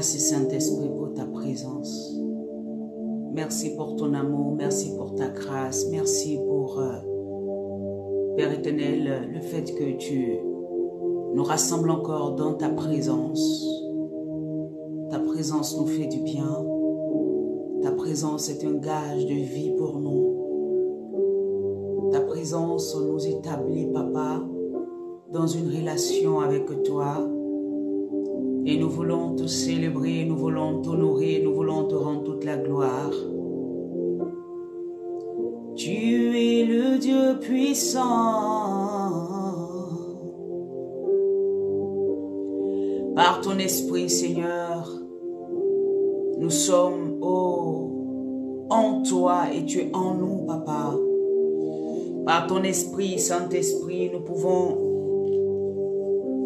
Merci Saint-Esprit pour ta présence. Merci pour ton amour, merci pour ta grâce, merci pour, Père éternel, le fait que tu nous rassembles encore dans ta présence. Ta présence nous fait du bien. Ta présence est un gage de vie pour nous. Ta présence nous établit, Papa, dans une relation avec toi. Et nous voulons te célébrer, nous voulons t'honorer, nous voulons te rendre toute la gloire. Tu es le Dieu puissant. Par ton esprit, Seigneur, nous sommes en toi et tu es en nous, Papa. Par ton esprit, Saint-Esprit, nous pouvons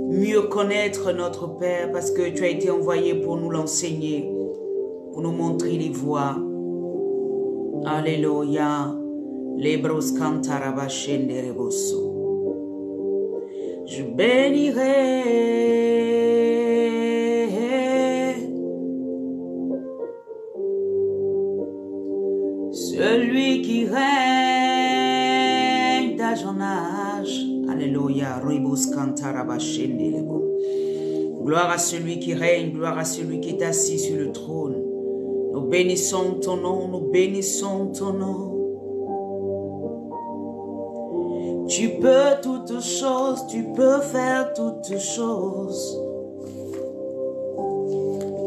mieux connaître notre Père parce que tu as été envoyé pour nous l'enseigner, pour nous montrer les voies. Alléluia. Lebros cantarabashende rebosso. Je bénirai celui qui règne d'âge en âge. Alléluia. Rebos cantarabashende rebo. Gloire à celui qui règne, gloire à celui qui est assis sur le trône. Nous bénissons ton nom, nous bénissons ton nom. Tu peux toutes choses, tu peux faire toutes choses.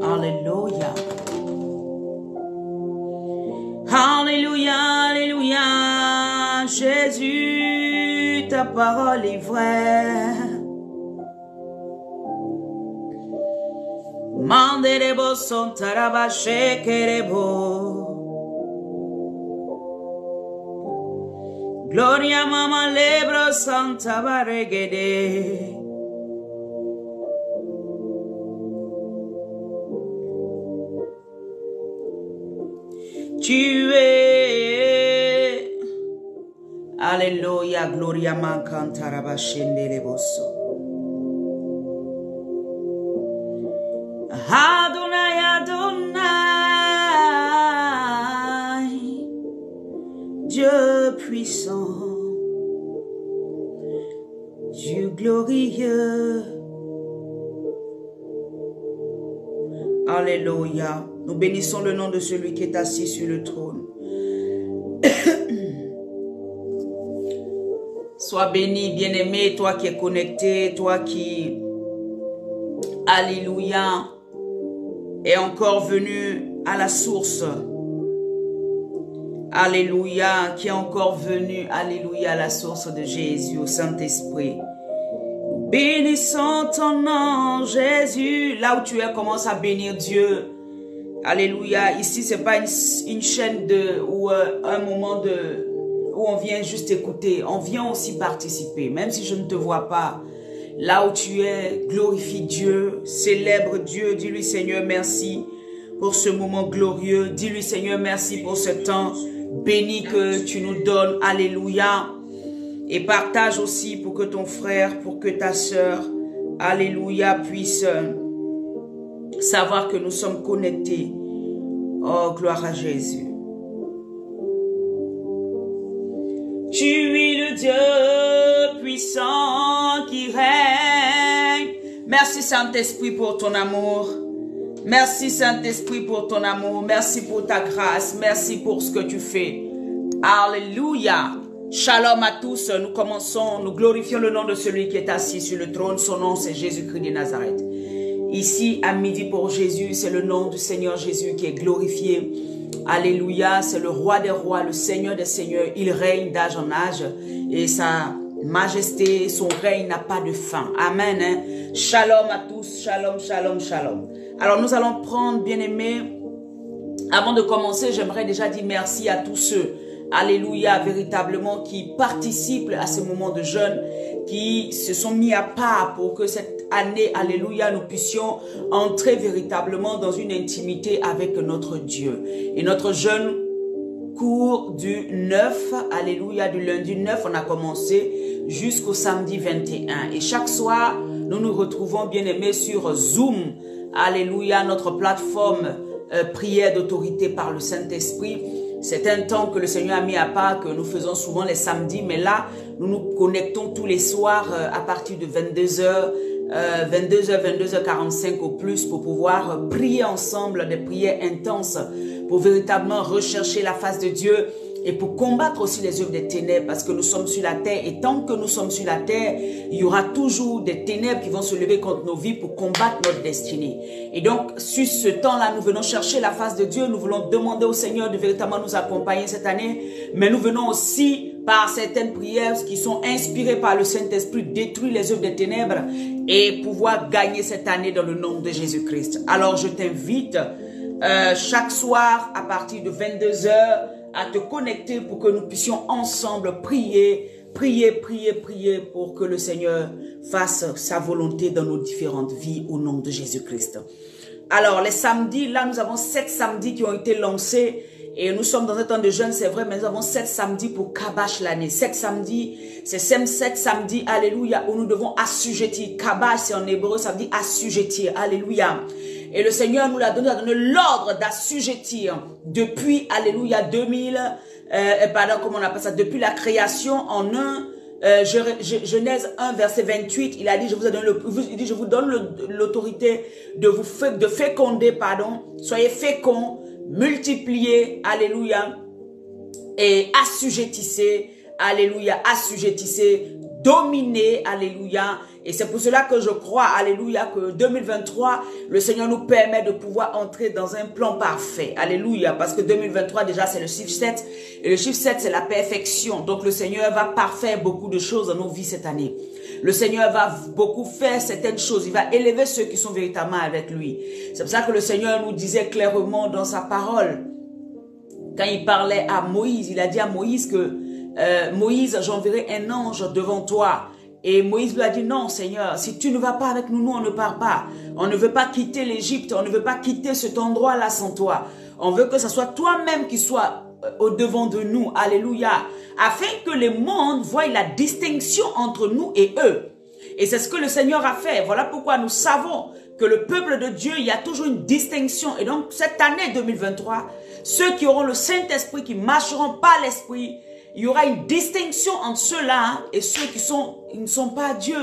Alléluia. Alléluia, alléluia. Jésus, ta parole est vraie. Manderebo son tarabache kerebo. Gloria mama lebro santa baregede. Tu es. Alléluia, gloria man cantara bashende leboso. Adonai, Adonai, Dieu puissant, Dieu glorieux. Alléluia. Nous bénissons le nom de celui qui est assis sur le trône. Sois béni, bien-aimé, toi qui es connecté, toi qui, alléluia, est encore venu à la source. Alléluia, qui est encore venu, alléluia, à la source de Jésus, au Saint-Esprit. Bénissons ton nom, Jésus. Là où tu es, commence à bénir Dieu. Alléluia. Ici, c'est pas une chaîne ou un moment où on vient juste écouter. On vient aussi participer. Même si je ne te vois pas, là où tu es, glorifie Dieu, célèbre Dieu. Dis-lui, Seigneur, merci pour ce moment glorieux. Dis-lui, Seigneur, merci pour ce temps béni que tu nous donnes. Alléluia. Et partage aussi pour que ton frère, pour que ta sœur, alléluia, puisse savoir que nous sommes connectés. Oh, gloire à Jésus. Tu es le Dieu puissant qui règne. Merci Saint-Esprit pour ton amour. Merci Saint-Esprit pour ton amour. Merci pour ta grâce. Merci pour ce que tu fais. Alléluia. Shalom à tous, nous commençons, nous glorifions le nom de celui qui est assis sur le trône. Son nom c'est Jésus-Christ de Nazareth. Ici à midi pour Jésus, c'est le nom du Seigneur Jésus qui est glorifié. Alléluia, c'est le roi des rois, le Seigneur des seigneurs. Il règne d'âge en âge et sa majesté, son règne n'a pas de fin. Amen. Hein? Shalom à tous, shalom, shalom, shalom. Alors nous allons prendre, bien-aimés, avant de commencer, j'aimerais déjà dire merci à tous ceux, alléluia, véritablement, qui participent à ce moment de jeûne, qui se sont mis à part pour que cette année, alléluia, nous puissions entrer véritablement dans une intimité avec notre Dieu. Et notre jeûne court du 9, alléluia, du lundi 9, on a commencé jusqu'au samedi 21. Et chaque soir, nous nous retrouvons, bien aimés, sur Zoom, Alléluia, notre plateforme prière d'autorité par le Saint-Esprit. C'est un temps que le Seigneur a mis à part, que nous faisons souvent les samedis, mais là, nous nous connectons tous les soirs à partir de 22h, 22h45 au plus, pour pouvoir prier ensemble des prières intenses, pour véritablement rechercher la face de Dieu et pour combattre aussi les œuvres des ténèbres, parce que nous sommes sur la terre, et tant que nous sommes sur la terre, il y aura toujours des ténèbres qui vont se lever contre nos vies pour combattre notre destinée. Et donc, sur ce temps-là, nous venons chercher la face de Dieu, nous voulons demander au Seigneur de véritablement nous accompagner cette année, mais nous venons aussi, par certaines prières qui sont inspirées par le Saint-Esprit, détruire les œuvres des ténèbres et pouvoir gagner cette année dans le nom de Jésus-Christ. Alors, je t'invite chaque soir, à partir de 22h, à te connecter pour que nous puissions ensemble prier pour que le Seigneur fasse sa volonté dans nos différentes vies au nom de Jésus-Christ. Alors, les samedis, là, nous avons 7 samedis qui ont été lancés et nous sommes dans un temps de jeûne, c'est vrai, mais nous avons 7 samedis pour Kabash l'année. 7 samedis, c'est 7 samedis, alléluia, où nous devons assujettir. Kabash, c'est en hébreu, ça veut dire assujettir, alléluia. Et le Seigneur nous l'a donné l'ordre d'assujettir depuis, alléluia, comment on appelle ça, depuis la création en Genèse 1, verset 28, il a dit, je vous donne l'autorité de féconder, soyez féconds, multipliez, alléluia, et assujettissez, alléluia, assujettissez, dominez, alléluia. Et c'est pour cela que je crois, alléluia, que 2023, le Seigneur nous permet de pouvoir entrer dans un plan parfait. Alléluia, parce que 2023 déjà c'est le chiffre 7. Et le chiffre 7 c'est la perfection. Donc le Seigneur va parfaire beaucoup de choses dans nos vies cette année. Le Seigneur va beaucoup faire certaines choses. Il va élever ceux qui sont véritablement avec lui. C'est pour ça que le Seigneur nous disait clairement dans sa parole, quand il parlait à Moïse, il a dit à Moïse que Moïse, j'enverrai un ange devant toi. Et Moïse lui a dit, non Seigneur, si tu ne vas pas avec nous, nous on ne part pas. On ne veut pas quitter l'Égypte, on ne veut pas quitter cet endroit-là sans toi. On veut que ce soit toi-même qui sois au devant de nous, alléluia, afin que le monde voie la distinction entre nous et eux. Et c'est ce que le Seigneur a fait. Voilà pourquoi nous savons que le peuple de Dieu, il y a toujours une distinction. Et donc cette année 2023, ceux qui auront le Saint-Esprit, qui marcheront par l'Esprit, il y aura une distinction entre ceux-là et ceux qui ne sont pas Dieu.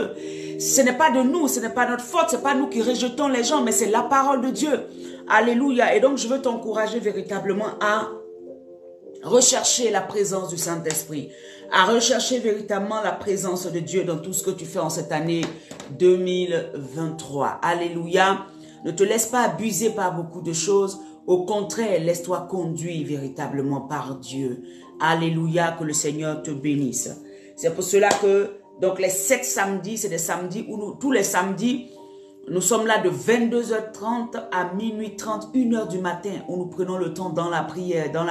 Ce n'est pas de nous, ce n'est pas notre faute, ce n'est pas nous qui rejetons les gens, mais c'est la parole de Dieu. Alléluia. Et donc je veux t'encourager véritablement à rechercher la présence du Saint-Esprit, à rechercher véritablement la présence de Dieu dans tout ce que tu fais en cette année 2023. Alléluia. Ne te laisse pas abuser par beaucoup de choses. Au contraire, laisse-toi conduire véritablement par Dieu. Alléluia, que le Seigneur te bénisse. C'est pour cela que, donc les 7 samedis, c'est des samedis où tous les samedis, nous sommes là de 22h30 à minuit 30, 1h du matin, où nous prenons le temps dans la prière, dans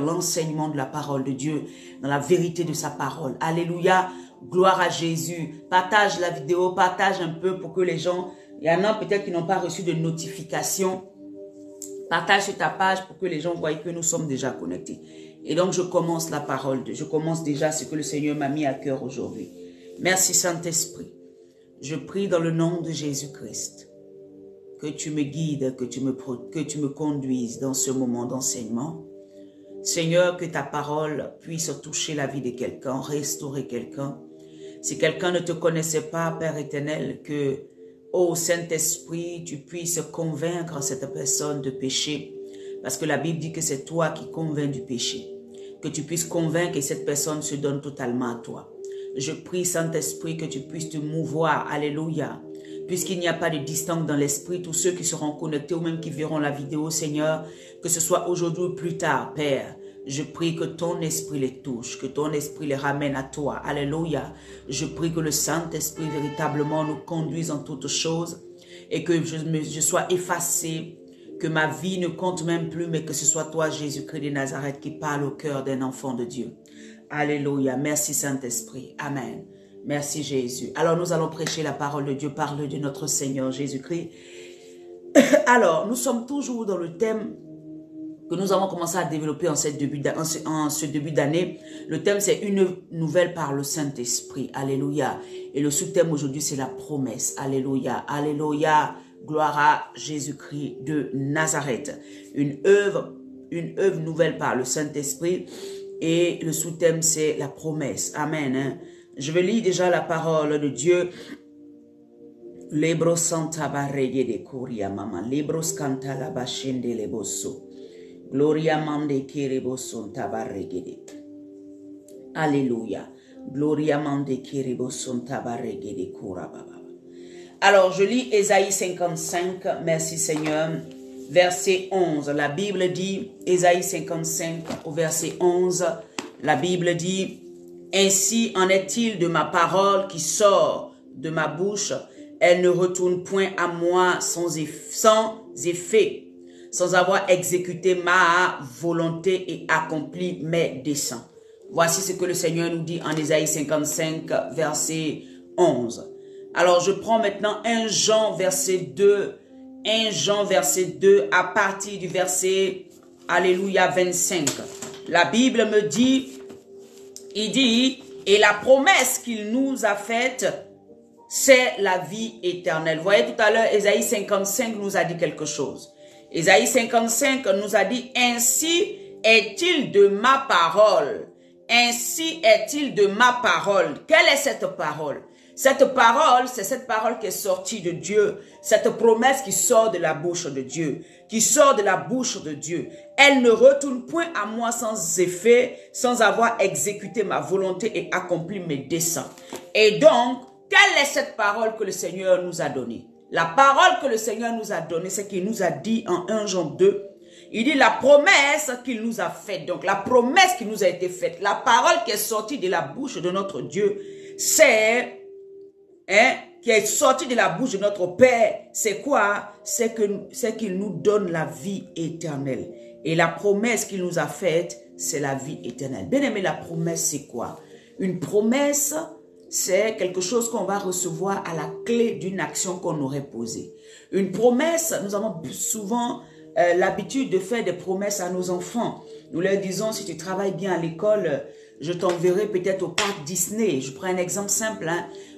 l'enseignement de la parole de Dieu, dans la vérité de sa parole. Alléluia, gloire à Jésus. Partage la vidéo, partage un peu pour que les gens, il y en a peut-être qui n'ont pas reçu de notification. Partage sur ta page pour que les gens voient que nous sommes déjà connectés. Et donc, je commence la parole. Je commence déjà ce que le Seigneur m'a mis à cœur aujourd'hui. Merci Saint-Esprit. Je prie dans le nom de Jésus-Christ que tu me guides, que tu me conduises dans ce moment d'enseignement. Seigneur, que ta parole puisse toucher la vie de quelqu'un, restaurer quelqu'un. Si quelqu'un ne te connaissait pas, Père éternel, que, ô Saint-Esprit, tu puisses convaincre cette personne de péché. Parce que la Bible dit que c'est toi qui convaincs du péché. Que tu puisses convaincre et cette personne se donne totalement à toi. Je prie, Saint-Esprit, que tu puisses te mouvoir. Alléluia. Puisqu'il n'y a pas de distance dans l'esprit, tous ceux qui seront connectés ou même qui verront la vidéo, Seigneur, que ce soit aujourd'hui ou plus tard, Père, je prie que ton esprit les touche, que ton esprit les ramène à toi. Alléluia. Je prie que le Saint-Esprit véritablement nous conduise en toutes choses et que je sois effacé, que ma vie ne compte même plus, mais que ce soit toi, Jésus-Christ de Nazareth, qui parle au cœur d'un enfant de Dieu. Alléluia. Merci Saint-Esprit. Amen. Merci Jésus. Alors nous allons prêcher la parole de Dieu, parle de notre Seigneur Jésus-Christ. Alors, nous sommes toujours dans le thème que nous avons commencé à développer en ce début d'année. Le thème, c'est une nouvelle par le Saint-Esprit. Alléluia. Et le sous-thème aujourd'hui, c'est la promesse. Alléluia. Alléluia. Gloire à Jésus-Christ de Nazareth. Une œuvre nouvelle par le Saint-Esprit. Et le sous-thème, c'est la promesse. Amen. Je vais lire déjà la parole de Dieu. Lebros santa barregue de coria mama. Lebros canta la bachende leboso. Gloria mande kereboson tabarregue. Alléluia. Gloria mande kereboson tabarregue de cora baba. Alors, je lis Ésaïe 55. Merci Seigneur. Verset 11. La Bible dit, Ésaïe 55 au verset 11. La Bible dit, ainsi en est-il de ma parole qui sort de ma bouche. Elle ne retourne point à moi sans effet, sans avoir exécuté ma volonté et accompli mes desseins. Voici ce que le Seigneur nous dit en Ésaïe 55, verset 11. Alors je prends maintenant 1 Jean verset 2, 1 Jean verset 2 à partir du verset, alléluia, 25. La Bible me dit, il dit, et la promesse qu'il nous a faite, c'est la vie éternelle. Vous voyez, tout à l'heure, Ésaïe 55 nous a dit quelque chose. Ésaïe 55 nous a dit, ainsi est-il de ma parole. Ainsi est-il de ma parole. Quelle est cette parole? Cette parole, c'est cette parole qui est sortie de Dieu. Cette promesse qui sort de la bouche de Dieu. Qui sort de la bouche de Dieu. Elle ne retourne point à moi sans effet, sans avoir exécuté ma volonté et accompli mes desseins. Et donc, quelle est cette parole que le Seigneur nous a donnée? La parole que le Seigneur nous a donnée, c'est qu'il nous a dit en 1 Jean 2, il dit la promesse qu'il nous a faite. Donc la promesse qui nous a été faite, la parole qui est sortie de la bouche de notre Dieu, c'est, qui est sortie de la bouche de notre Père, c'est quoi? C'est qu'il nous donne la vie éternelle. Et la promesse qu'il nous a faite, c'est la vie éternelle. Bien aimé, la promesse, c'est quoi? Une promesse, c'est quelque chose qu'on va recevoir à la clé d'une action qu'on aurait posée. Une promesse, nous avons souvent l'habitude de faire des promesses à nos enfants. Nous leur disons, si tu travailles bien à l'école, je t'enverrai peut-être au parc Disney. Je prends un exemple simple.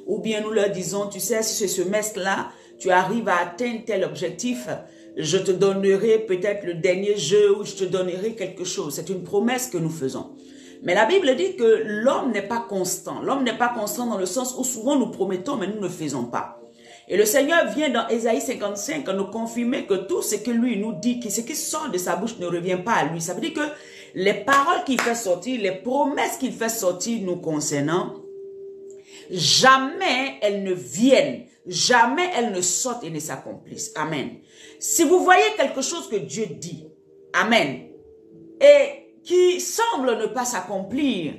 Ou bien nous leur disons, tu sais, si ce semestre-là, tu arrives à atteindre tel objectif, je te donnerai peut-être le dernier jeu ou je te donnerai quelque chose. C'est une promesse que nous faisons. Mais la Bible dit que l'homme n'est pas constant. L'homme n'est pas constant dans le sens où souvent nous promettons, mais nous ne faisons pas. Et le Seigneur vient dans Ésaïe 55 nous confirmer que tout ce que lui nous dit, que ce qui sort de sa bouche ne revient pas à lui. Ça veut dire que les paroles qu'il fait sortir, les promesses qu'il fait sortir nous concernant, jamais elles ne viennent, jamais elles ne sortent et ne s'accomplissent. Amen. Si vous voyez quelque chose que Dieu dit, amen, et qui semble ne pas s'accomplir,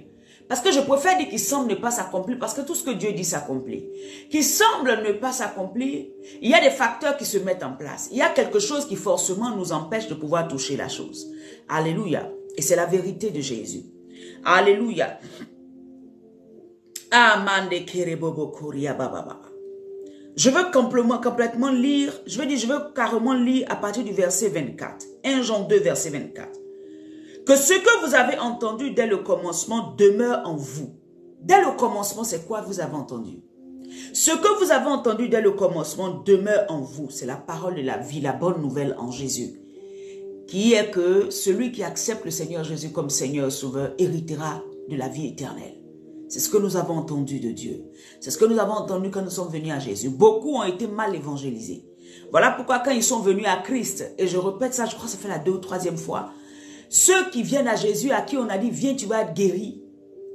parce que je préfère dire qu'il semble ne pas s'accomplir, parce que tout ce que Dieu dit s'accomplit. Qui semble ne pas s'accomplir, il y a des facteurs qui se mettent en place. Il y a quelque chose qui forcément nous empêche de pouvoir toucher la chose. Alléluia. Et c'est la vérité de Jésus. Alléluia. Je veux complètement lire, je veux carrément lire à partir du verset 24. 1 Jean 2, verset 24. Que ce que vous avez entendu dès le commencement demeure en vous. Dès le commencement, c'est quoi vous avez entendu? Ce que vous avez entendu dès le commencement demeure en vous. C'est la parole de la vie, la bonne nouvelle en Jésus. Qui est que celui qui accepte le Seigneur Jésus comme Seigneur Sauveur héritera de la vie éternelle. C'est ce que nous avons entendu de Dieu. C'est ce que nous avons entendu quand nous sommes venus à Jésus. Beaucoup ont été mal évangélisés. Voilà pourquoi quand ils sont venus à Christ, et je répète ça, je crois que ça fait la 2e ou 3e fois, ceux qui viennent à Jésus, à qui on a dit, viens, tu vas être guéri.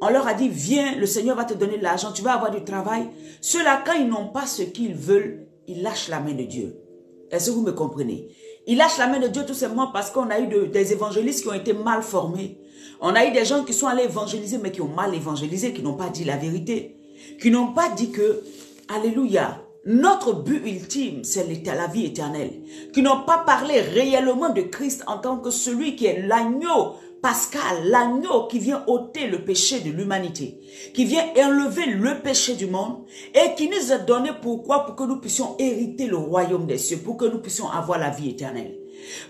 On leur a dit, viens, le Seigneur va te donner de l'argent, tu vas avoir du travail. Ceux-là, quand ils n'ont pas ce qu'ils veulent, ils lâchent la main de Dieu. Est-ce que vous me comprenez? Ils lâchent la main de Dieu tout simplement parce qu'on a eu des évangélistes qui ont été mal formés. On a eu des gens qui sont allés évangéliser, mais qui ont mal évangélisé, qui n'ont pas dit la vérité. Qui n'ont pas dit que, alléluia, notre but ultime, c'est la vie éternelle. Qui n'ont pas parlé réellement de Christ en tant que celui qui est l'agneau pascal, l'agneau qui vient ôter le péché de l'humanité, qui vient enlever le péché du monde et qui nous a donné pourquoi? Pour que nous puissions hériter le royaume des cieux, pour que nous puissions avoir la vie éternelle.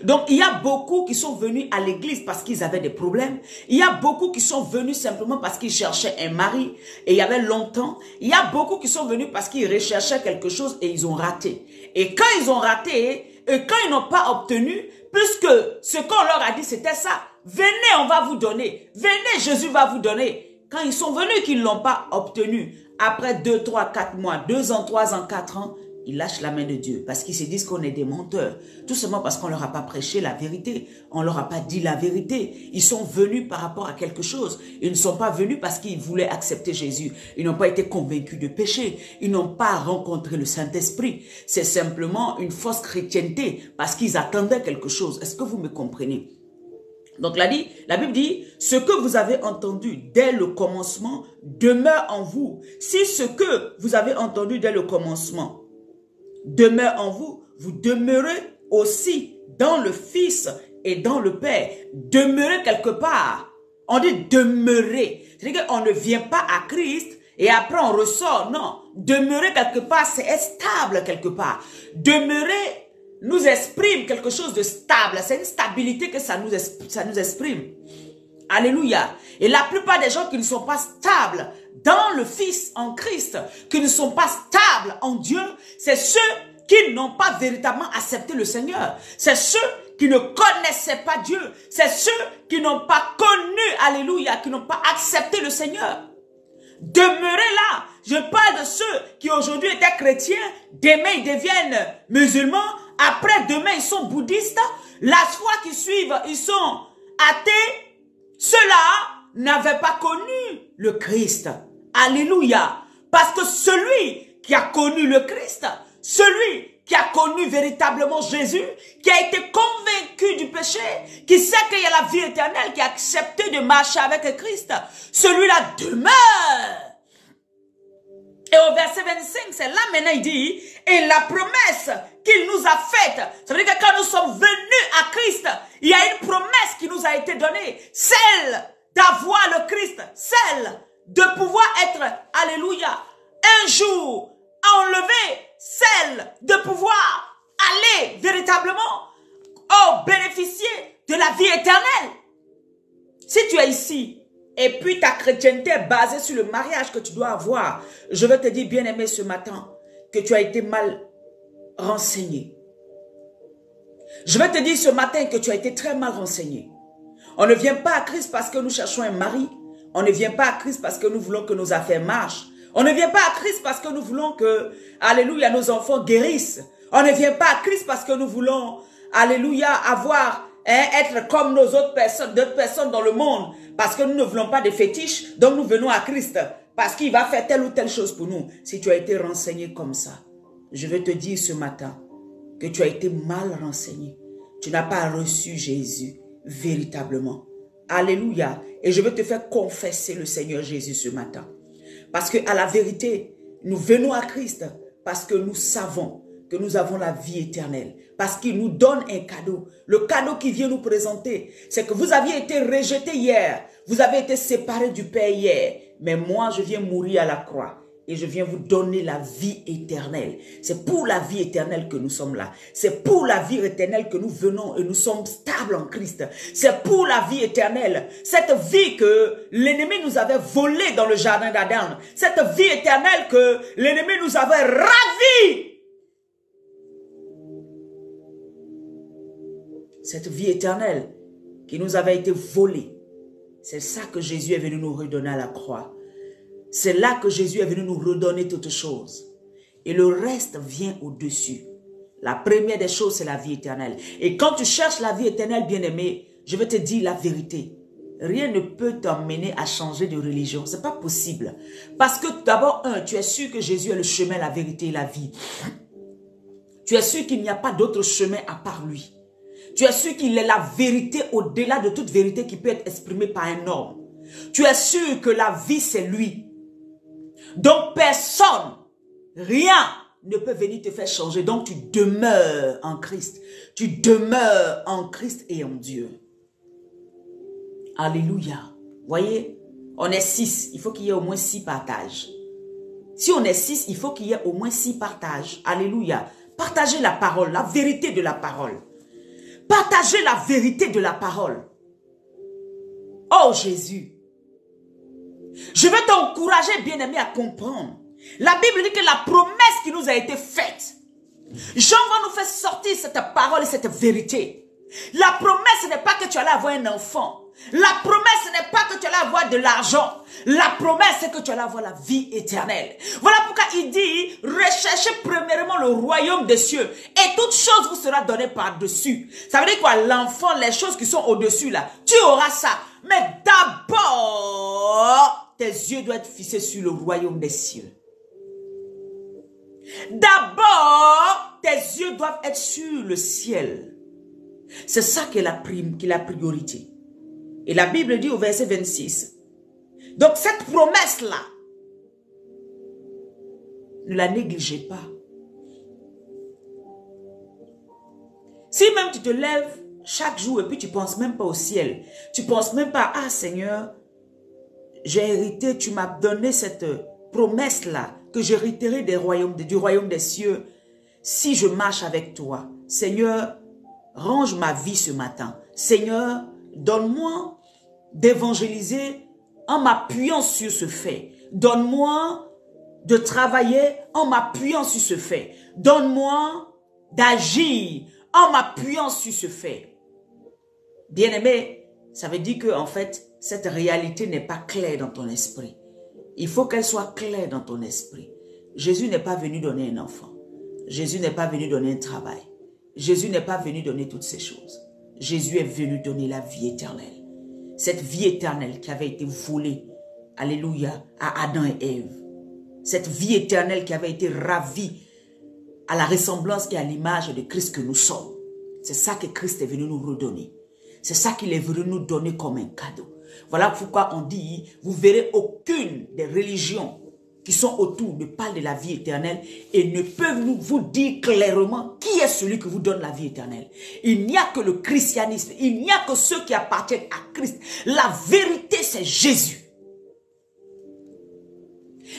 Donc, il y a beaucoup qui sont venus à l'église parce qu'ils avaient des problèmes. Il y a beaucoup qui sont venus simplement parce qu'ils cherchaient un mari et il y avait longtemps. Il y a beaucoup qui sont venus parce qu'ils recherchaient quelque chose et ils ont raté. Et quand ils ont raté, et quand ils n'ont pas obtenu, puisque ce qu'on leur a dit c'était ça, venez, on va vous donner. Venez, Jésus va vous donner. Quand ils sont venus qu'ils ne l'ont pas obtenu, après 2, 3, 4 mois, 2 ans, 3 ans, 4 ans, ils lâchent la main de Dieu parce qu'ils se disent qu'on est des menteurs. Tout simplement parce qu'on ne leur a pas prêché la vérité. On ne leur a pas dit la vérité. Ils sont venus par rapport à quelque chose. Ils ne sont pas venus parce qu'ils voulaient accepter Jésus. Ils n'ont pas été convaincus de péché. Ils n'ont pas rencontré le Saint-Esprit. C'est simplement une fausse chrétienté parce qu'ils attendaient quelque chose. Est-ce que vous me comprenez? Donc la Bible dit, ce que vous avez entendu dès le commencement demeure en vous. Si ce que vous avez entendu dès le commencement demeure en vous, vous demeurez aussi dans le Fils et dans le Père. Demeurez quelque part. On dit demeurer. C'est-à-dire qu'on ne vient pas à Christ et après on ressort. Non. Demeurer quelque part, c'est être stable quelque part. Demeurer nous exprime quelque chose de stable. C'est une stabilité que ça nous exprime. Alléluia. Et la plupart des gens qui ne sont pas stables dans le Fils, en Christ, qui ne sont pas stables en Dieu, c'est ceux qui n'ont pas véritablement accepté le Seigneur. C'est ceux qui ne connaissaient pas Dieu. C'est ceux qui n'ont pas connu, alléluia, qui n'ont pas accepté le Seigneur. Demeurez là. Je parle de ceux qui aujourd'hui étaient chrétiens, demain ils deviennent musulmans, après demain ils sont bouddhistes, la foi qui suivent, ils sont athées. Ceux-là n'avaient pas connu le Christ. Alléluia. Parce que celui qui a connu le Christ, celui qui a connu véritablement Jésus, qui a été convaincu du péché, qui sait qu'il y a la vie éternelle, qui a accepté de marcher avec Christ, celui-là demeure. Et au verset 25, c'est là maintenant il dit, et la promesse qu'il nous a faite, ça veut dire que quand nous sommes venus à Christ, il y a une promesse qui nous a été donnée, celle d'avoir le Christ, celle de pouvoir être, alléluia, un jour enlevé, celle de pouvoir aller véritablement bénéficier de la vie éternelle. Si tu es ici, et puis ta chrétienté est basée sur le mariage que tu dois avoir, je veux te dire, bien-aimé, ce matin, que tu as été mal renseigné. Je veux te dire ce matin que tu as été très mal renseigné. On ne vient pas à Christ parce que nous cherchons un mari. On ne vient pas à Christ parce que nous voulons que nos affaires marchent. On ne vient pas à Christ parce que nous voulons que, alléluia, nos enfants guérissent. On ne vient pas à Christ parce que nous voulons, alléluia, avoir, être comme nos d'autres personnes dans le monde. Parce que nous ne voulons pas de fétiches, donc nous venons à Christ. Parce qu'il va faire telle ou telle chose pour nous. Si tu as été renseigné comme ça, je veux te dire ce matin que tu as été mal renseigné. Tu n'as pas reçu Jésus véritablement. Alléluia. Et je veux te faire confesser le Seigneur Jésus ce matin. Parce que à la vérité, nous venons à Christ parce que nous savons que nous avons la vie éternelle. Parce qu'il nous donne un cadeau. Le cadeau qu'il vient nous présenter, c'est que vous aviez été rejetés hier. Vous avez été séparés du Père hier. Mais moi, je viens mourir à la croix. Et je viens vous donner la vie éternelle. C'est pour la vie éternelle que nous sommes là. C'est pour la vie éternelle que nous venons et nous sommes stables en Christ. C'est pour la vie éternelle. Cette vie que l'ennemi nous avait volée dans le jardin d'Adam. Cette vie éternelle que l'ennemi nous avait ravie. Cette vie éternelle qui nous avait été volée. C'est ça que Jésus est venu nous redonner à la croix. C'est là que Jésus est venu nous redonner toutes choses. Et le reste vient au-dessus. La première des choses, c'est la vie éternelle. Et quand tu cherches la vie éternelle, bien-aimé, je vais te dire la vérité. Rien ne peut t'emmener à changer de religion. Ce n'est pas possible. Parce que d'abord, tu es sûr que Jésus est le chemin, la vérité et la vie. Tu es sûr qu'il n'y a pas d'autre chemin à part lui. Tu es sûr qu'il est la vérité au-delà de toute vérité qui peut être exprimée par un homme. Tu es sûr que la vie, c'est lui. Donc personne, rien ne peut venir te faire changer. Donc tu demeures en Christ. Tu demeures en Christ et en Dieu. Alléluia. Voyez, on est 6. Il faut qu'il y ait au moins 6 partages. Si on est 6, il faut qu'il y ait au moins 6 partages. Alléluia. Partagez la parole, la vérité de la parole. Partagez la vérité de la parole. Oh Jésus. Je veux t'encourager, bien-aimé, à comprendre. La Bible dit que la promesse qui nous a été faite, Jean va nous faire sortir cette parole et cette vérité. La promesse n'est pas que tu allais avoir un enfant. La promesse n'est pas que tu allais avoir de l'argent. La promesse, c'est que tu allais avoir la vie éternelle. Voilà pourquoi il dit, recherchez premièrement le royaume des cieux et toute chose vous sera donnée par-dessus. Ça veut dire quoi? L'enfant, les choses qui sont au-dessus là, tu auras ça. Mais d'abord, tes yeux doivent être fixés sur le royaume des cieux. D'abord, tes yeux doivent être sur le ciel. C'est ça qui est la priorité. Et la Bible dit au verset 26. Donc cette promesse-là, ne la négligez pas. Si même tu te lèves chaque jour et puis tu ne penses même pas au ciel, tu ne penses même pas, ah Seigneur, j'ai hérité, tu m'as donné cette promesse-là, que j'hériterai du royaume des cieux, si je marche avec toi. Seigneur, range ma vie ce matin. Seigneur, donne-moi d'évangéliser en m'appuyant sur ce fait. Donne-moi de travailler en m'appuyant sur ce fait. Donne-moi d'agir en m'appuyant sur ce fait. Bien-aimé, ça veut dire que en fait, cette réalité n'est pas claire dans ton esprit. Il faut qu'elle soit claire dans ton esprit. Jésus n'est pas venu donner un enfant. Jésus n'est pas venu donner un travail. Jésus n'est pas venu donner toutes ces choses. Jésus est venu donner la vie éternelle. Cette vie éternelle qui avait été volée, alléluia, à Adam et Ève. Cette vie éternelle qui avait été ravie à la ressemblance et à l'image de Christ que nous sommes. C'est ça que Christ est venu nous redonner. C'est ça qu'il est venu nous donner comme un cadeau. Voilà pourquoi on dit, vous verrez aucune des religions qui sont autour ne parle de la vie éternelle et ne peuvent vous dire clairement qui est celui qui vous donne la vie éternelle. Il n'y a que le christianisme, il n'y a que ceux qui appartiennent à Christ. La vérité, c'est Jésus.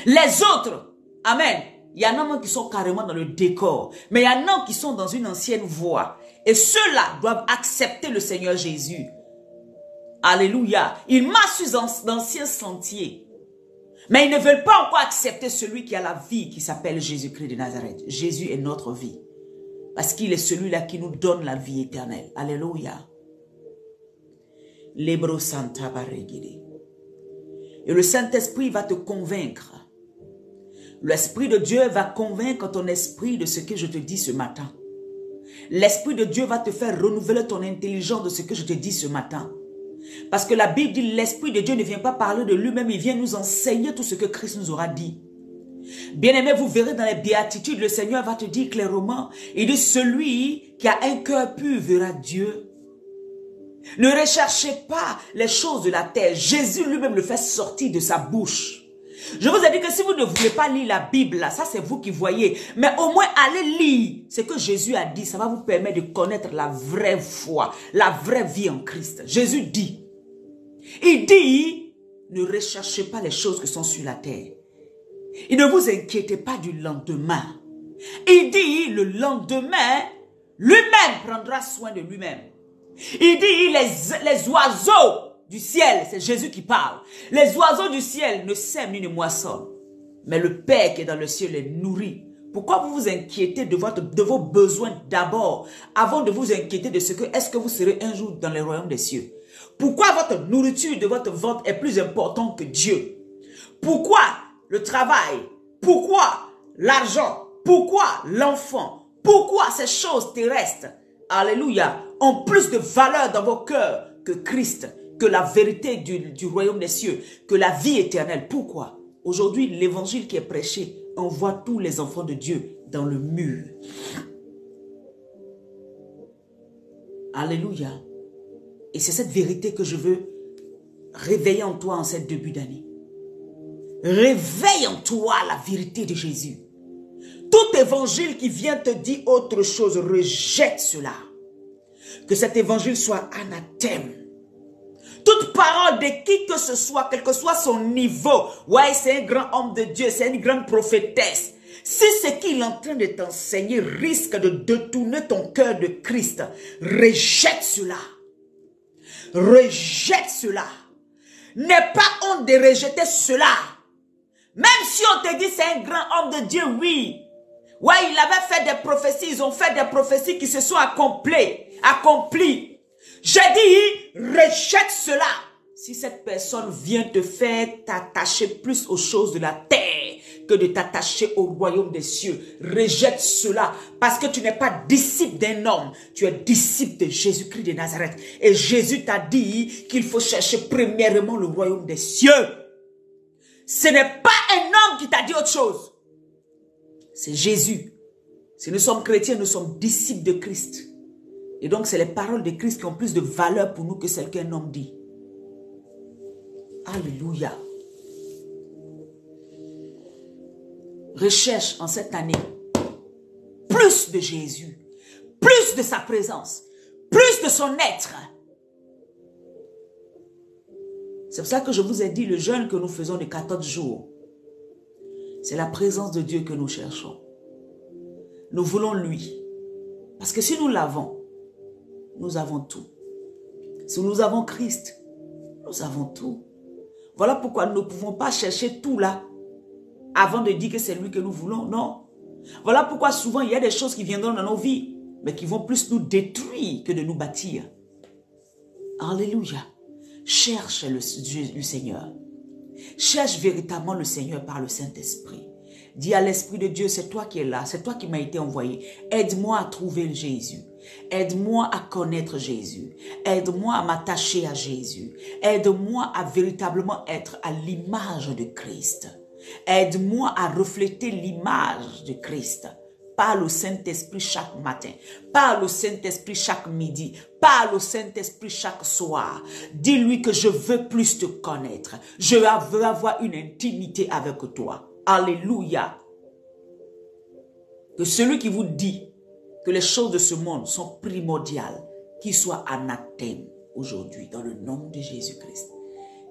Les autres, amen, il y en a même qui sont carrément dans le décor, mais il y en a qui sont dans une ancienne voie. Et ceux-là doivent accepter le Seigneur Jésus. Alléluia. Ils marchent sur d'anciens sentiers. Mais ils ne veulent pas encore accepter celui qui a la vie, qui s'appelle Jésus-Christ de Nazareth. Jésus est notre vie. Parce qu'il est celui-là qui nous donne la vie éternelle. Alléluia. L'Hébreu Santa Baregide. Et le Saint-Esprit va te convaincre. L'Esprit de Dieu va convaincre ton esprit de ce que je te dis ce matin. L'Esprit de Dieu va te faire renouveler ton intelligence de ce que je te dis ce matin. Parce que la Bible dit, l'Esprit de Dieu ne vient pas parler de lui-même, il vient nous enseigner tout ce que Christ nous aura dit. Bien-aimé, vous verrez dans les béatitudes, le Seigneur va te dire clairement, il dit, celui qui a un cœur pur verra Dieu. Ne recherchez pas les choses de la terre. Jésus lui-même le fait sortir de sa bouche. Je vous ai dit que si vous ne voulez pas lire la Bible, là, ça c'est vous qui voyez. Mais au moins, allez lire ce que Jésus a dit. Ça va vous permettre de connaître la vraie foi, la vraie vie en Christ. Jésus dit, il dit, ne recherchez pas les choses qui sont sur la terre. Et ne vous inquiétez pas du lendemain. Il dit, le lendemain, lui-même prendra soin de lui-même. Il dit, les oiseaux du ciel, c'est Jésus qui parle. Les oiseaux du ciel ne sèment ni ne moissonnent. Mais le Père qui est dans le ciel les nourrit. Pourquoi vous vous inquiétez de vos besoins d'abord, avant de vous inquiéter de ce que, est-ce que vous serez un jour dans le royaume des cieux? Pourquoi votre nourriture de votre ventre est plus importante que Dieu? Pourquoi le travail? Pourquoi l'argent? Pourquoi l'enfant? Pourquoi ces choses terrestres, alléluia, ont plus de valeur dans vos cœurs que Christ, que la vérité du royaume des cieux, que la vie éternelle? Pourquoi? Aujourd'hui, l'évangile qui est prêché envoie tous les enfants de Dieu dans le mur. Alléluia. Et c'est cette vérité que je veux réveiller en toi en cette début d'année. Réveille en toi la vérité de Jésus. Tout évangile qui vient te dire autre chose, rejette cela. Que cet évangile soit anathème. Toute parole de qui que ce soit, quel que soit son niveau, ouais, c'est un grand homme de Dieu, c'est une grande prophétesse. Si ce qu'il est en train de t'enseigner risque de détourner ton cœur de Christ, rejette cela. Rejette cela. N'aie pas honte de rejeter cela. Même si on te dit c'est un grand homme de Dieu, oui. Ouais, il avait fait des prophéties, ils ont fait des prophéties qui se sont accomplies. J'ai dit, rejette cela. Si cette personne vient te faire t'attacher plus aux choses de la terre que de t'attacher au royaume des cieux, rejette cela. Parce que tu n'es pas disciple d'un homme, tu es disciple de Jésus-Christ de Nazareth. Et Jésus t'a dit qu'il faut chercher premièrement le royaume des cieux. Ce n'est pas un homme qui t'a dit autre chose. C'est Jésus. Si nous sommes chrétiens, nous sommes disciples de Christ. Et donc, c'est les paroles de Christ qui ont plus de valeur pour nous que celles qu'un homme dit. Alléluia. Recherche en cette année plus de Jésus, plus de sa présence, plus de son être. C'est pour ça que je vous ai dit, le jeûne que nous faisons de 14 jours, c'est la présence de Dieu que nous cherchons. Nous voulons lui. Parce que si nous l'avons, nous avons tout. Si nous avons Christ, nous avons tout. Voilà pourquoi nous ne pouvons pas chercher tout là avant de dire que c'est lui que nous voulons. Non. Voilà pourquoi souvent il y a des choses qui viendront dans nos vies, mais qui vont plus nous détruire que de nous bâtir. Alléluia. Cherche le Seigneur. Cherche véritablement le Seigneur par le Saint-Esprit. Dis à l'Esprit de Dieu, c'est toi qui es là, c'est toi qui m'as été envoyé. Aide-moi à trouver Jésus. Aide-moi à connaître Jésus. Aide-moi à m'attacher à Jésus. Aide-moi à véritablement être à l'image de Christ. Aide-moi à refléter l'image de Christ. Parle au Saint-Esprit chaque matin. Parle au Saint-Esprit chaque midi. Parle au Saint-Esprit chaque soir. Dis-lui que je veux plus te connaître. Je veux avoir une intimité avec toi. Alléluia. Que celui qui vous dit que les choses de ce monde sont primordiales, qu'il soit anathème aujourd'hui dans le nom de Jésus-Christ.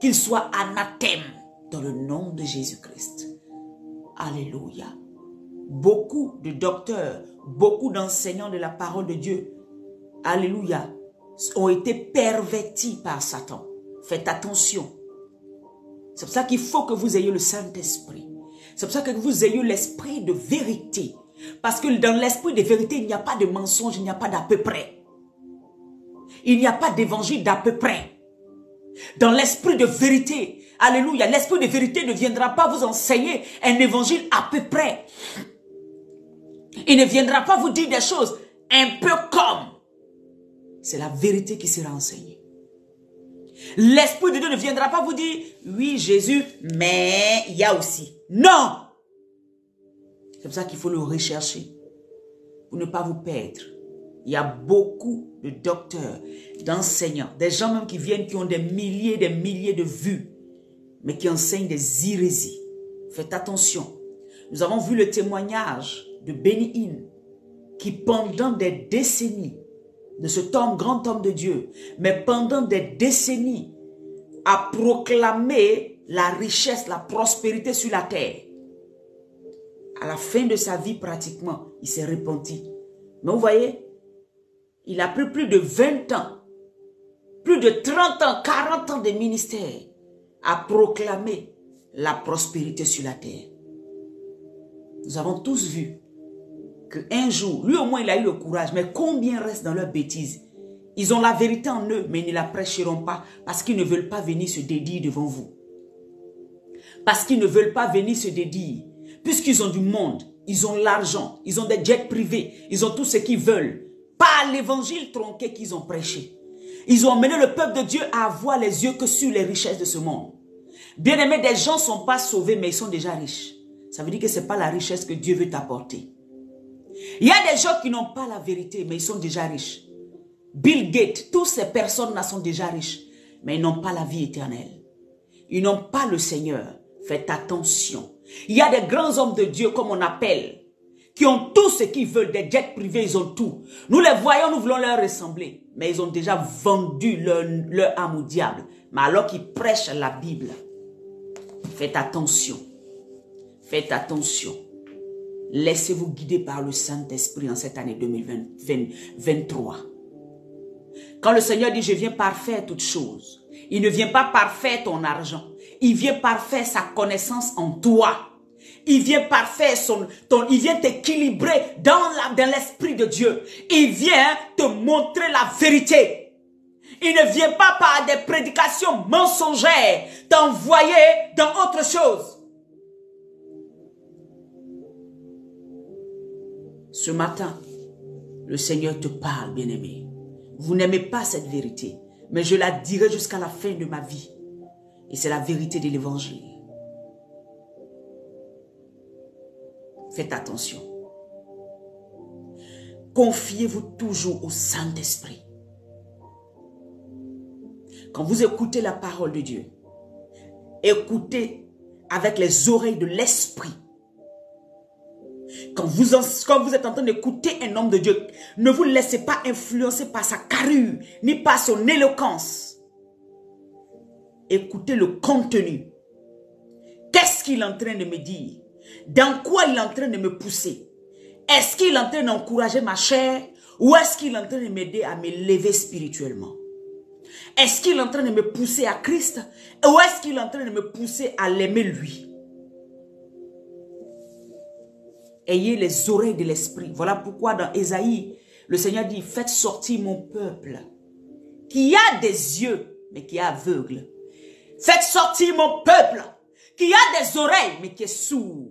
Qu'il soit anathème dans le nom de Jésus-Christ. Alléluia. Beaucoup de docteurs, beaucoup d'enseignants de la parole de Dieu, alléluia, ont été pervertis par Satan. Faites attention. C'est pour ça qu'il faut que vous ayez le Saint-Esprit. C'est pour ça que vous ayez l'esprit de vérité. Parce que dans l'esprit de vérité, il n'y a pas de mensonge, il n'y a pas d'à peu près. Il n'y a pas d'évangile d'à peu près. Dans l'esprit de vérité, alléluia, l'esprit de vérité ne viendra pas vous enseigner un évangile à peu près. Il ne viendra pas vous dire des choses un peu comme. C'est la vérité qui sera enseignée. L'Esprit de Dieu ne viendra pas vous dire, oui Jésus, mais il y a aussi. Non! C'est pour ça qu'il faut le rechercher. Pour ne pas vous perdre. Il y a beaucoup de docteurs, d'enseignants, des gens même qui viennent, qui ont des milliers de vues, mais qui enseignent des hérésies. Faites attention. Nous avons vu le témoignage de Benny Hinn, qui pendant des décennies, de cet homme, grand homme de Dieu, mais pendant des décennies, a proclamé la richesse, la prospérité sur la terre. À la fin de sa vie, pratiquement, il s'est repenti. Mais vous voyez, il a pris plus de 20 ans, plus de 30 ans, 40 ans de ministère à proclamer la prospérité sur la terre. Nous avons tous vu qu'un jour, lui au moins il a eu le courage, mais combien restent dans leur bêtise? Ils ont la vérité en eux, mais ils ne la prêcheront pas parce qu'ils ne veulent pas venir se dédier devant vous. Parce qu'ils ne veulent pas venir se dédier. Puisqu'ils ont du monde, ils ont l'argent, ils ont des jets privés, ils ont tout ce qu'ils veulent. Pas l'évangile tronqué qu'ils ont prêché. Ils ont amené le peuple de Dieu à avoir les yeux que sur les richesses de ce monde. Bien aimé, des gens ne sont pas sauvés, mais ils sont déjà riches. Ça veut dire que ce n'est pas la richesse que Dieu veut t'apporter. Il y a des gens qui n'ont pas la vérité, mais ils sont déjà riches. Bill Gates, toutes ces personnes-là sont déjà riches, mais ils n'ont pas la vie éternelle. Ils n'ont pas le Seigneur. Faites attention. Il y a des grands hommes de Dieu, comme on appelle, qui ont tout ce qu'ils veulent, des jets privés, ils ont tout. Nous les voyons, nous voulons leur ressembler, mais ils ont déjà vendu leur âme au diable. Mais alors qu'ils prêchent la Bible, faites attention. Faites attention. Laissez-vous guider par le Saint-Esprit en cette année 2023. Quand le Seigneur dit, je viens parfaire toutes choses, il ne vient pas parfaire ton argent. Il vient parfaire sa connaissance en toi. Il vient parfaire il vient t'équilibrer dans l'esprit de Dieu. Il vient te montrer la vérité. Il ne vient pas par des prédications mensongères t'envoyer dans autre chose. Ce matin, le Seigneur te parle, bien-aimé. Vous n'aimez pas cette vérité, mais je la dirai jusqu'à la fin de ma vie. Et c'est la vérité de l'évangile. Faites attention. Confiez-vous toujours au Saint-Esprit. Quand vous écoutez la parole de Dieu, écoutez avec les oreilles de l'Esprit. Quand vous êtes en train d'écouter un homme de Dieu, ne vous laissez pas influencer par sa carrure, ni par son éloquence. Écoutez le contenu. Qu'est-ce qu'il est en train de me dire? Dans quoi il est en train de me pousser? Est-ce qu'il est en train d'encourager ma chair? Ou est-ce qu'il est en train de m'aider à m'élever spirituellement? Est-ce qu'il est en train de me pousser à Christ? Ou est-ce qu'il est en train de me pousser à l'aimer lui? Ayez les oreilles de l'esprit. Voilà pourquoi dans Ésaïe, le Seigneur dit, faites sortir mon peuple qui a des yeux, mais qui est aveugle. Faites sortir mon peuple qui a des oreilles, mais qui est sourd.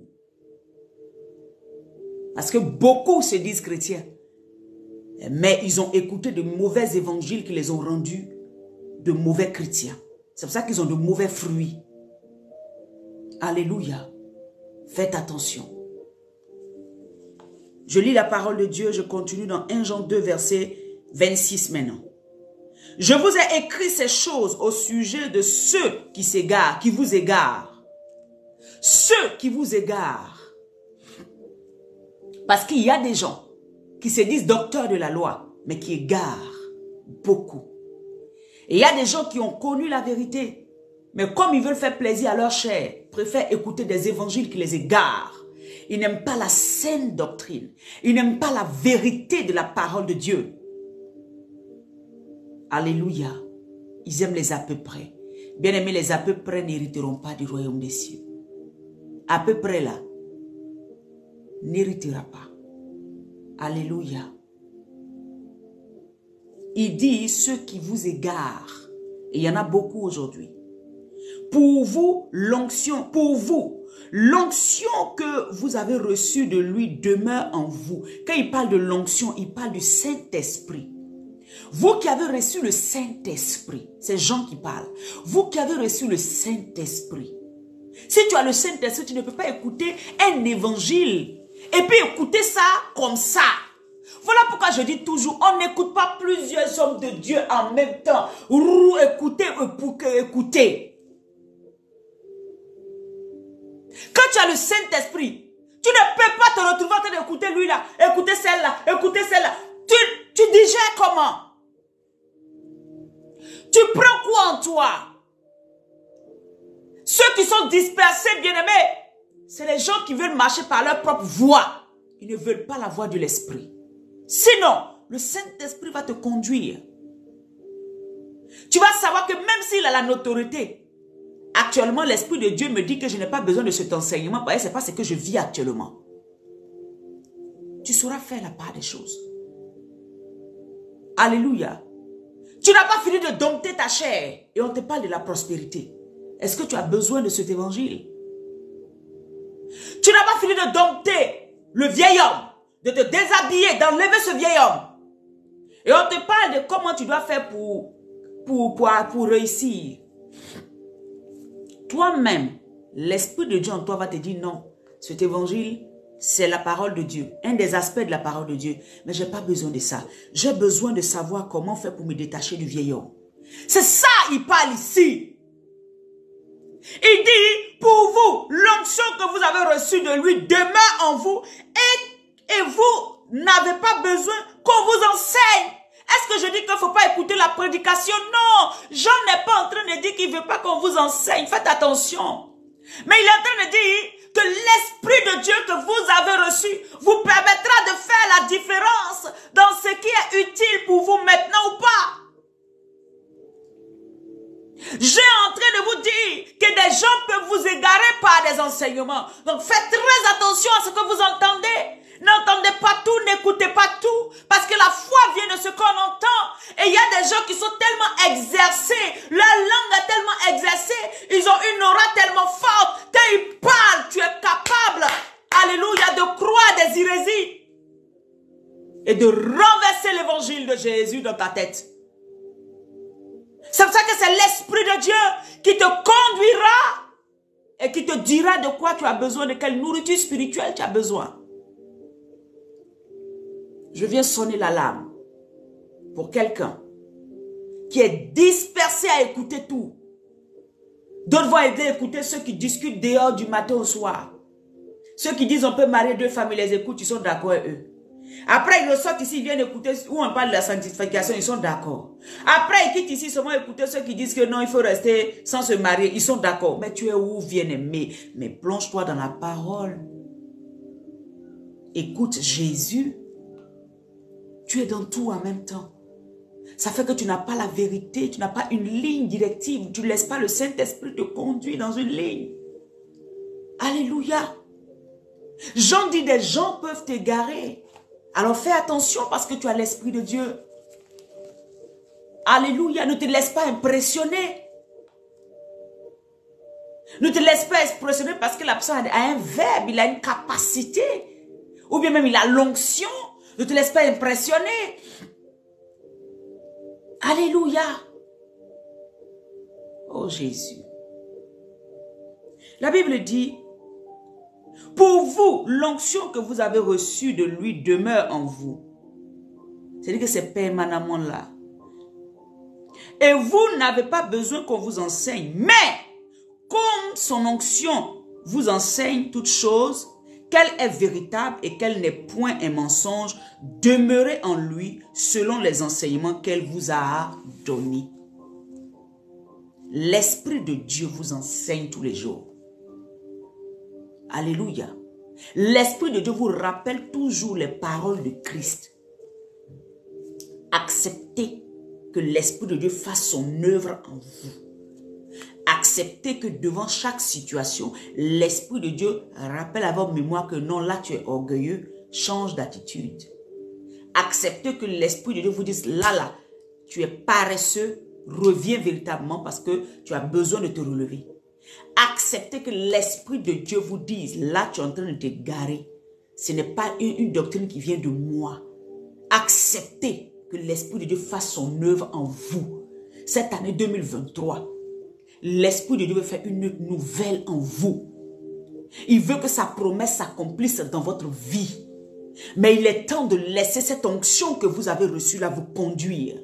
Parce que beaucoup se disent chrétiens, mais ils ont écouté de mauvais évangiles qui les ont rendus de mauvais chrétiens. C'est pour ça qu'ils ont de mauvais fruits. Alléluia. Faites attention. Je lis la parole de Dieu, je continue dans 1 Jean 2, verset 26 maintenant. Je vous ai écrit ces choses au sujet de ceux qui s'égarent, qui vous égarent. Ceux qui vous égarent. Parce qu'il y a des gens qui se disent docteurs de la loi, mais qui égarent beaucoup. Et il y a des gens qui ont connu la vérité, mais comme ils veulent faire plaisir à leur chair, préfèrent écouter des évangiles qui les égarent. Ils n'aiment pas la saine doctrine. Ils n'aiment pas la vérité de la parole de Dieu. Alléluia. Ils aiment les à peu près. Bien aimés, les à peu près n'hériteront pas du royaume des cieux. À peu près là, n'héritera pas. Alléluia. Il dit ceux qui vous égarent. Et il y en a beaucoup aujourd'hui. Pour vous, l'onction, l'onction que vous avez reçue de lui demeure en vous. Quand il parle de l'onction, il parle du Saint-Esprit. Vous qui avez reçu le Saint-Esprit, c'est Jean qui parle. Vous qui avez reçu le Saint-Esprit. Si tu as le Saint-Esprit, tu ne peux pas écouter un évangile et puis écouter ça comme ça. Voilà pourquoi je dis toujours, on n'écoute pas plusieurs hommes de Dieu en même temps. Écoutez. Quand tu as le Saint-Esprit, tu ne peux pas te retrouver en train d'écouter lui là, écouter celle-là, écouter celle-là. Tu digères comment? Tu prends quoi en toi? Ceux qui sont dispersés, bien-aimés, c'est les gens qui veulent marcher par leur propre voie. Ils ne veulent pas la voie de l'Esprit. Sinon, le Saint-Esprit va te conduire. Tu vas savoir que même s'il a la notoriété, actuellement, l'Esprit de Dieu me dit que je n'ai pas besoin de cet enseignement parce que ce n'est pas ce que je vis actuellement. Tu sauras faire la part des choses. Alléluia. Tu n'as pas fini de dompter ta chair et on te parle de la prospérité. Est-ce que tu as besoin de cet évangile? Tu n'as pas fini de dompter le vieil homme, de te déshabiller, d'enlever ce vieil homme. Et on te parle de comment tu dois faire pour réussir. Toi-même, l'Esprit de Dieu en toi va te dire non, cet évangile, c'est la parole de Dieu, un des aspects de la parole de Dieu. Mais je n'ai pas besoin de ça. J'ai besoin de savoir comment faire pour me détacher du vieil homme. C'est ça, il parle ici. Il dit, pour vous, l'onction que vous avez reçue de lui demeure en vous et vous n'avez pas besoin qu'on vous enseigne. Est-ce que je dis qu'il ne faut pas écouter la prédication? Non, Jean n'est pas en train de dire qu'il ne veut pas qu'on vous enseigne. Faites attention. Mais il est en train de dire que l'Esprit de Dieu que vous avez reçu vous permettra de faire la différence dans ce qui est utile pour vous maintenant ou pas. J'ai en train de vous dire que des gens peuvent vous égarer par des enseignements. Donc faites très attention à ce que vous entendez. N'entendez pas tout, n'écoutez pas tout. Parce que la foi vient de ce qu'on entend. Et il y a des gens qui sont tellement exercés. Leur langue est tellement exercée. Ils ont une aura tellement forte. Quand ils parlent, tu es capable, alléluia, de croire des hérésies. Et de renverser l'évangile de Jésus dans ta tête. C'est pour ça que c'est l'Esprit de Dieu qui te conduira et qui te dira de quoi tu as besoin, de quelle nourriture spirituelle tu as besoin. Je viens sonner l'alarme pour quelqu'un qui est dispersé à écouter tout. D'autres vont aider à écouter ceux qui discutent dehors du matin au soir. Ceux qui disent on peut marier deux familles, les écoutent, ils sont d'accord avec eux. Après, ils ressortent ici, ils viennent écouter où on parle de la sanctification, ils sont d'accord. Après, ils quittent ici, seulement écouter ceux qui disent que non, il faut rester sans se marier, ils sont d'accord. Mais tu es où, bien-aimé? Mais plonge-toi dans la parole. Écoute Jésus. Tu es dans tout en même temps. Ça fait que tu n'as pas la vérité, tu n'as pas une ligne directive, tu ne laisses pas le Saint-Esprit te conduire dans une ligne. Alléluia. Jean dit des gens peuvent t'égarer. Alors fais attention parce que tu as l'Esprit de Dieu. Alléluia, ne te laisse pas impressionner. Ne te laisse pas impressionner parce que la personne a un verbe, il a une capacité. Ou bien même il a l'onction. Ne te laisse pas impressionner. Alléluia. Oh Jésus. La Bible dit, pour vous, l'onction que vous avez reçue de lui demeure en vous. C'est-à-dire que c'est permanemment là. Et vous n'avez pas besoin qu'on vous enseigne. Mais, comme son onction vous enseigne toutes choses, qu'elle est véritable et qu'elle n'est point un mensonge, demeurez en lui selon les enseignements qu'elle vous a donnés. L'Esprit de Dieu vous enseigne tous les jours. Alléluia. L'Esprit de Dieu vous rappelle toujours les paroles de Christ. Acceptez que l'Esprit de Dieu fasse son œuvre en vous. Acceptez que devant chaque situation, l'Esprit de Dieu rappelle à votre mémoire que non, là tu es orgueilleux, change d'attitude. Acceptez que l'Esprit de Dieu vous dise, là, tu es paresseux, reviens véritablement parce que tu as besoin de te relever. Acceptez que l'Esprit de Dieu vous dise, là tu es en train de te garer. Ce n'est pas une doctrine qui vient de moi. Acceptez que l'Esprit de Dieu fasse son œuvre en vous. Cette année 2023, l'Esprit de Dieu veut faire une nouvelle en vous. Il veut que sa promesse s'accomplisse dans votre vie. Mais il est temps de laisser cette onction que vous avez reçue là vous conduire.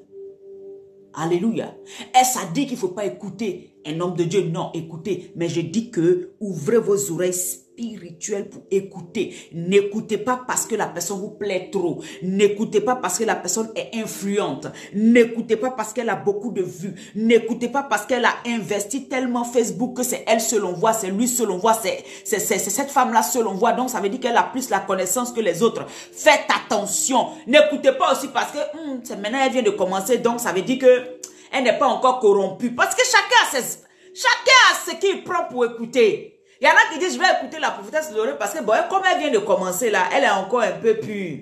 Alléluia. Est-ce à dire qu'il ne faut pas écouter un homme de Dieu? Non, écoutez. Mais je dis que ouvrez vos oreilles spirituelles pour écouter. N'écoutez pas parce que la personne vous plaît trop. N'écoutez pas parce que la personne est influente. N'écoutez pas parce qu'elle a beaucoup de vues. N'écoutez pas parce qu'elle a investi tellement Facebook que c'est elle selon voit, c'est lui selon voit, c'est cette femme-là selon voit. Donc ça veut dire qu'elle a plus la connaissance que les autres. Faites attention. N'écoutez pas aussi parce que maintenant elle vient de commencer. Donc ça veut dire que elle n'est pas encore corrompue. Parce que chacun a ce qu'il prend pour écouter. Il y en a qui disent, je vais écouter la prophétesse Lorraine parce que bon, comme elle vient de commencer là, elle est encore un peu pure.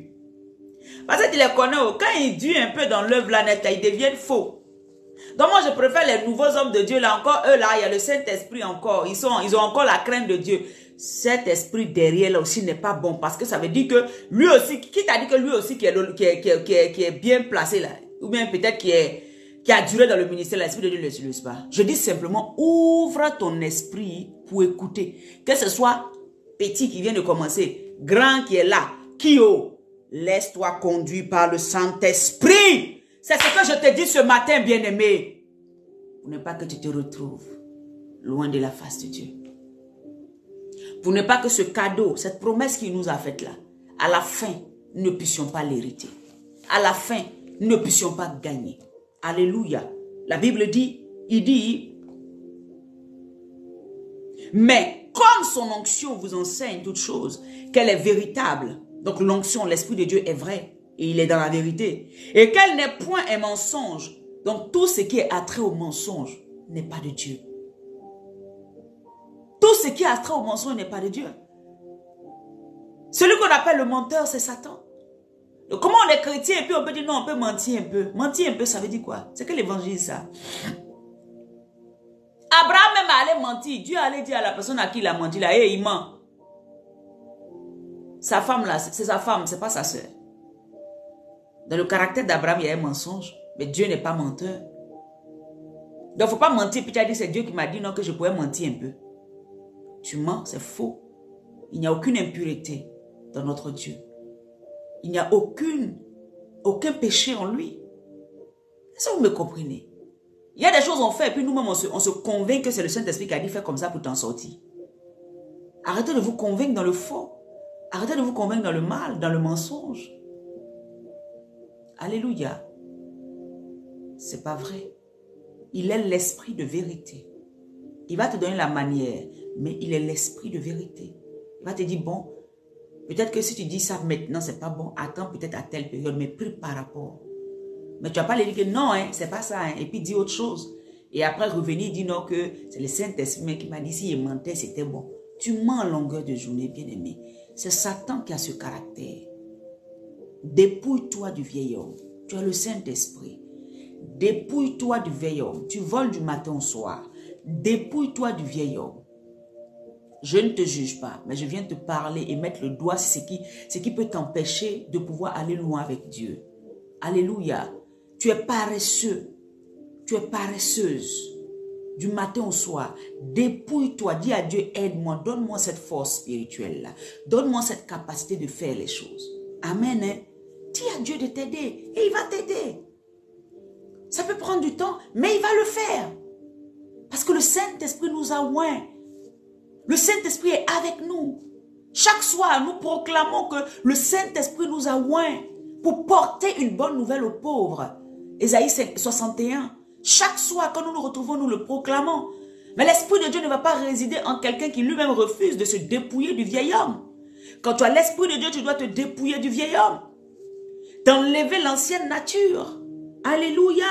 Parce que tu les connais, quand ils durent un peu dans l'œuvre là, ils deviennent faux. Donc moi, je préfère les nouveaux hommes de Dieu là, encore eux là, il y a le Saint-Esprit encore. Ils ont encore la crainte de Dieu. Cet esprit derrière là aussi n'est pas bon parce que ça veut dire que lui aussi, qui t'a dit que lui aussi qui est bien placé là, ou bien peut-être qui a duré dans le ministère, l'Esprit de Dieu ne l'utilise pas. Je dis simplement, ouvre ton esprit pour écouter. Que ce soit petit qui vient de commencer, grand qui est là, qui laisse-toi conduire par le Saint-Esprit. C'est ce que je te dis ce matin, bien-aimé. Pour ne pas que tu te retrouves loin de la face de Dieu. Pour ne pas que ce cadeau, cette promesse qu'il nous a faite là, à la fin, nous ne puissions pas l'hériter. À la fin, nous ne puissions pas gagner. Alléluia. La Bible dit, il dit, mais comme son onction vous enseigne toutes choses, qu'elle est véritable, Donc l'onction, l'Esprit de Dieu est vrai et il est dans la vérité. Et qu'elle n'est point un mensonge. Donc tout ce qui est attrait au mensonge n'est pas de Dieu. Tout ce qui est attrait au mensonge n'est pas de Dieu. Celui qu'on appelle le menteur, c'est Satan. Donc comment on est chrétien et puis on peut dire non, on peut mentir un peu. Mentir un peu, ça veut dire quoi? C'est que l'évangile, ça. Abraham même allait mentir. Dieu allait dire à la personne à qui il a menti là, hey, il ment. Sa femme là, c'est sa femme, c'est pas sa soeur. Dans le caractère d'Abraham, il y a un mensonge. Mais Dieu n'est pas menteur. Donc il ne faut pas mentir. Puis tu as dit c'est Dieu qui m'a dit non que je pouvais mentir un peu. Tu mens, c'est faux. Il n'y a aucune impureté dans notre Dieu. Il n'y a aucun péché en lui. Est-ce que vous me comprenez? Il y a des choses qu'on fait et puis nous-mêmes on se convainc que c'est le Saint-Esprit qui a dit fais comme ça pour t'en sortir. Arrêtez de vous convaincre dans le faux. Arrêtez de vous convaincre dans le mal, dans le mensonge. Alléluia. C'est pas vrai. Il est l'esprit de vérité. Il va te donner la manière, mais il est l'esprit de vérité. Il va te dire, bon, peut-être que si tu dis ça maintenant, c'est pas bon. Attends peut-être à telle période, mais plus par rapport. Mais tu vas pas lui dire que non, hein, c'est pas ça. Hein, et puis dis autre chose. Et après revenir, dire non, que c'est le Saint-Esprit qui m'a dit, si il mentait, c'était bon. Tu mens en longueur de journée, bien-aimé. C'est Satan qui a ce caractère. Dépouille-toi du vieil homme. Tu as le Saint-Esprit. Dépouille-toi du vieil homme. Tu voles du matin au soir. Dépouille-toi du vieil homme. Je ne te juge pas, mais je viens te parler et mettre le doigt sur ce qui peut t'empêcher de pouvoir aller loin avec Dieu. Alléluia. Tu es paresseux. Tu es paresseuse. Du matin au soir, dépouille-toi, dis à Dieu, aide-moi, donne-moi cette force spirituelle-là. Donne-moi cette capacité de faire les choses. Amen. Hein? Dis à Dieu de t'aider et il va t'aider. Ça peut prendre du temps, mais il va le faire. Parce que le Saint-Esprit nous a oints. Le Saint-Esprit est avec nous. Chaque soir, nous proclamons que le Saint-Esprit nous a oints pour porter une bonne nouvelle aux pauvres. Ésaïe 61. Chaque soir, quand nous nous retrouvons, nous le proclamons. Mais l'Esprit de Dieu ne va pas résider en quelqu'un qui lui-même refuse de se dépouiller du vieil homme. Quand tu as l'Esprit de Dieu, tu dois te dépouiller du vieil homme. D'enlever l'ancienne nature. Alléluia.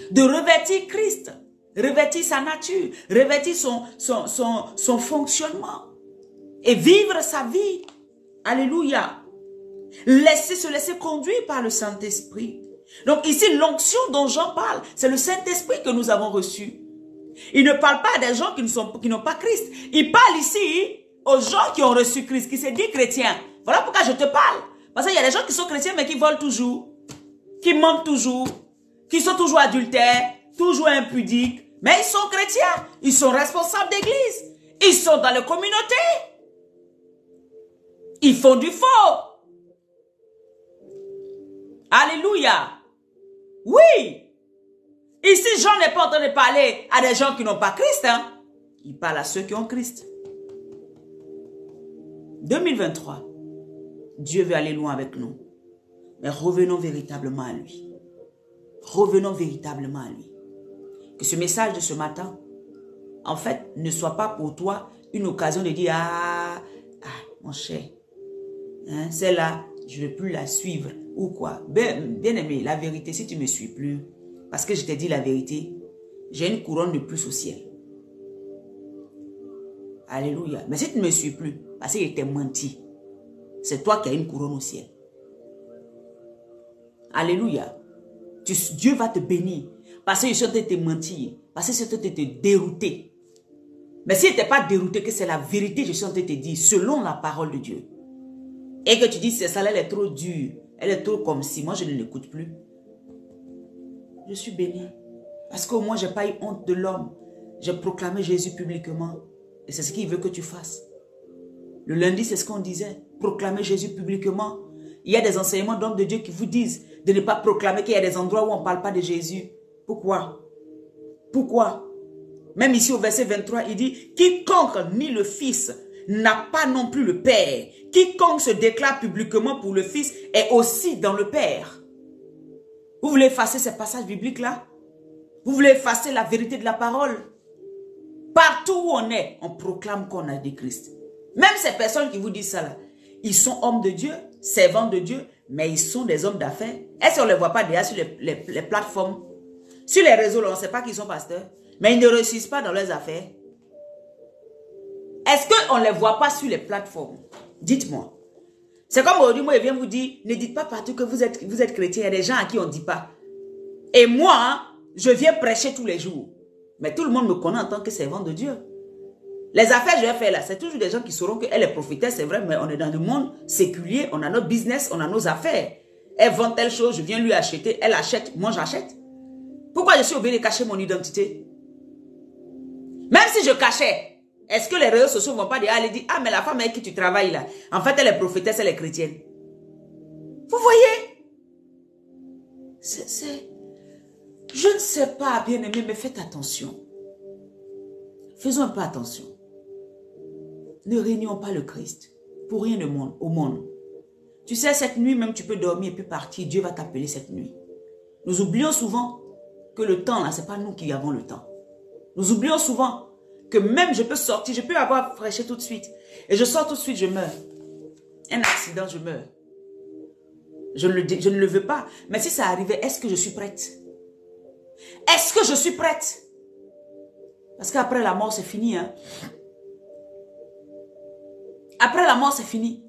De revêtir Christ. Revêtir sa nature. Revêtir son fonctionnement. Et vivre sa vie. Alléluia. Se laisser conduire par le Saint-Esprit. Donc ici, l'onction dont Jean parle, c'est le Saint-Esprit que nous avons reçu. Il ne parle pas à des gens qui n'ont pas Christ. Il parle ici aux gens qui ont reçu Christ, qui se disent chrétiens. Voilà pourquoi je te parle. Parce qu'il y a des gens qui sont chrétiens mais qui volent toujours, qui mentent toujours, qui sont toujours adultères, toujours impudiques. Mais ils sont chrétiens, ils sont responsables d'église, ils sont dans les communautés. Ils font du faux. Alléluia. Oui. Ici, Jean n'est pas en train de parler à des gens qui n'ont pas Christ. Hein? Il parle à ceux qui ont Christ. 2023. Dieu veut aller loin avec nous. Mais revenons véritablement à lui. Revenons véritablement à lui. Que ce message de ce matin, en fait, ne soit pas pour toi une occasion de dire, mon cher, hein, celle-là, je ne veux plus la suivre. Ou quoi? Bien aimé, la vérité, si tu ne me suis plus, parce que je t'ai dit la vérité, j'ai une couronne de plus au ciel. Alléluia. Mais si tu ne me suis plus, parce qu'il t'a menti, c'est toi qui as une couronne au ciel. Alléluia. Dieu va te bénir. Parce que je suis en train de te mentir. Parce que je suis en train de te dérouter. Mais si tu n'es pas dérouté, que c'est la vérité, je suis en train de te dire, selon la parole de Dieu. Et que tu dis, ça, elle est trop dure. Elle est trop comme si. Moi, je ne l'écoute plus. Je suis béni. Parce qu'au moins, je n'ai pas eu honte de l'homme. J'ai proclamé Jésus publiquement. Et c'est ce qu'il veut que tu fasses. Le lundi, c'est ce qu'on disait. Proclamer Jésus publiquement. Il y a des enseignements d'hommes de Dieu qui vous disent de ne pas proclamer qu'il y a des endroits où on ne parle pas de Jésus. Pourquoi? Pourquoi? Même ici au verset 23, il dit, quiconque nie le Fils n'a pas non plus le Père. Quiconque se déclare publiquement pour le Fils est aussi dans le Père. Vous voulez effacer ces passages bibliques-là? Vous voulez effacer la vérité de la parole? Partout où on est, on proclame qu'on a dit Christ. Même ces personnes qui vous disent ça là, Ils sont hommes de Dieu, servants de Dieu, mais ils sont des hommes d'affaires. Est-ce qu'on ne les voit pas déjà sur les plateformes? Sur les réseaux, là, on ne sait pas qu'ils sont pasteurs, mais ils ne réussissent pas dans leurs affaires. Est-ce qu'on ne les voit pas sur les plateformes? Dites-moi. C'est comme aujourd'hui, moi, je viens vous dire, ne dites pas partout que vous êtes chrétien. Il y a des gens à qui on ne dit pas. Et moi, hein, je viens prêcher tous les jours. Mais tout le monde me connaît en tant que servant de Dieu. Les affaires que je vais faire là, c'est toujours des gens qui sauront qu'elle est prophétesse, c'est vrai, mais on est dans le monde séculier, on a notre business, on a nos affaires. Elle vend telle chose, je viens lui acheter, elle achète, moi j'achète. Pourquoi je suis obligé de cacher mon identité? Même si je cachais, est-ce que les réseaux sociaux ne vont pas dire, aller dire, ah mais la femme avec qui tu travailles là, en fait elle est prophétesse, elle est chrétienne. Vous voyez? Je ne sais pas, bien aimé, mais faites attention. Faisons un peu attention. Ne réunions pas le Christ pour rien au monde. Tu sais, cette nuit même, tu peux dormir et puis partir. Dieu va t'appeler cette nuit. Nous oublions souvent que le temps, là, ce n'est pas nous qui avons le temps. Nous oublions souvent que même je peux sortir, je peux avoir fraîché tout de suite. Et je sors tout de suite, je meurs. Un accident, je meurs. Je ne le veux pas. Mais si ça arrivait, est-ce que je suis prête? Est-ce que je suis prête? Parce qu'après la mort, c'est fini. Hein? Après la mort, c'est fini.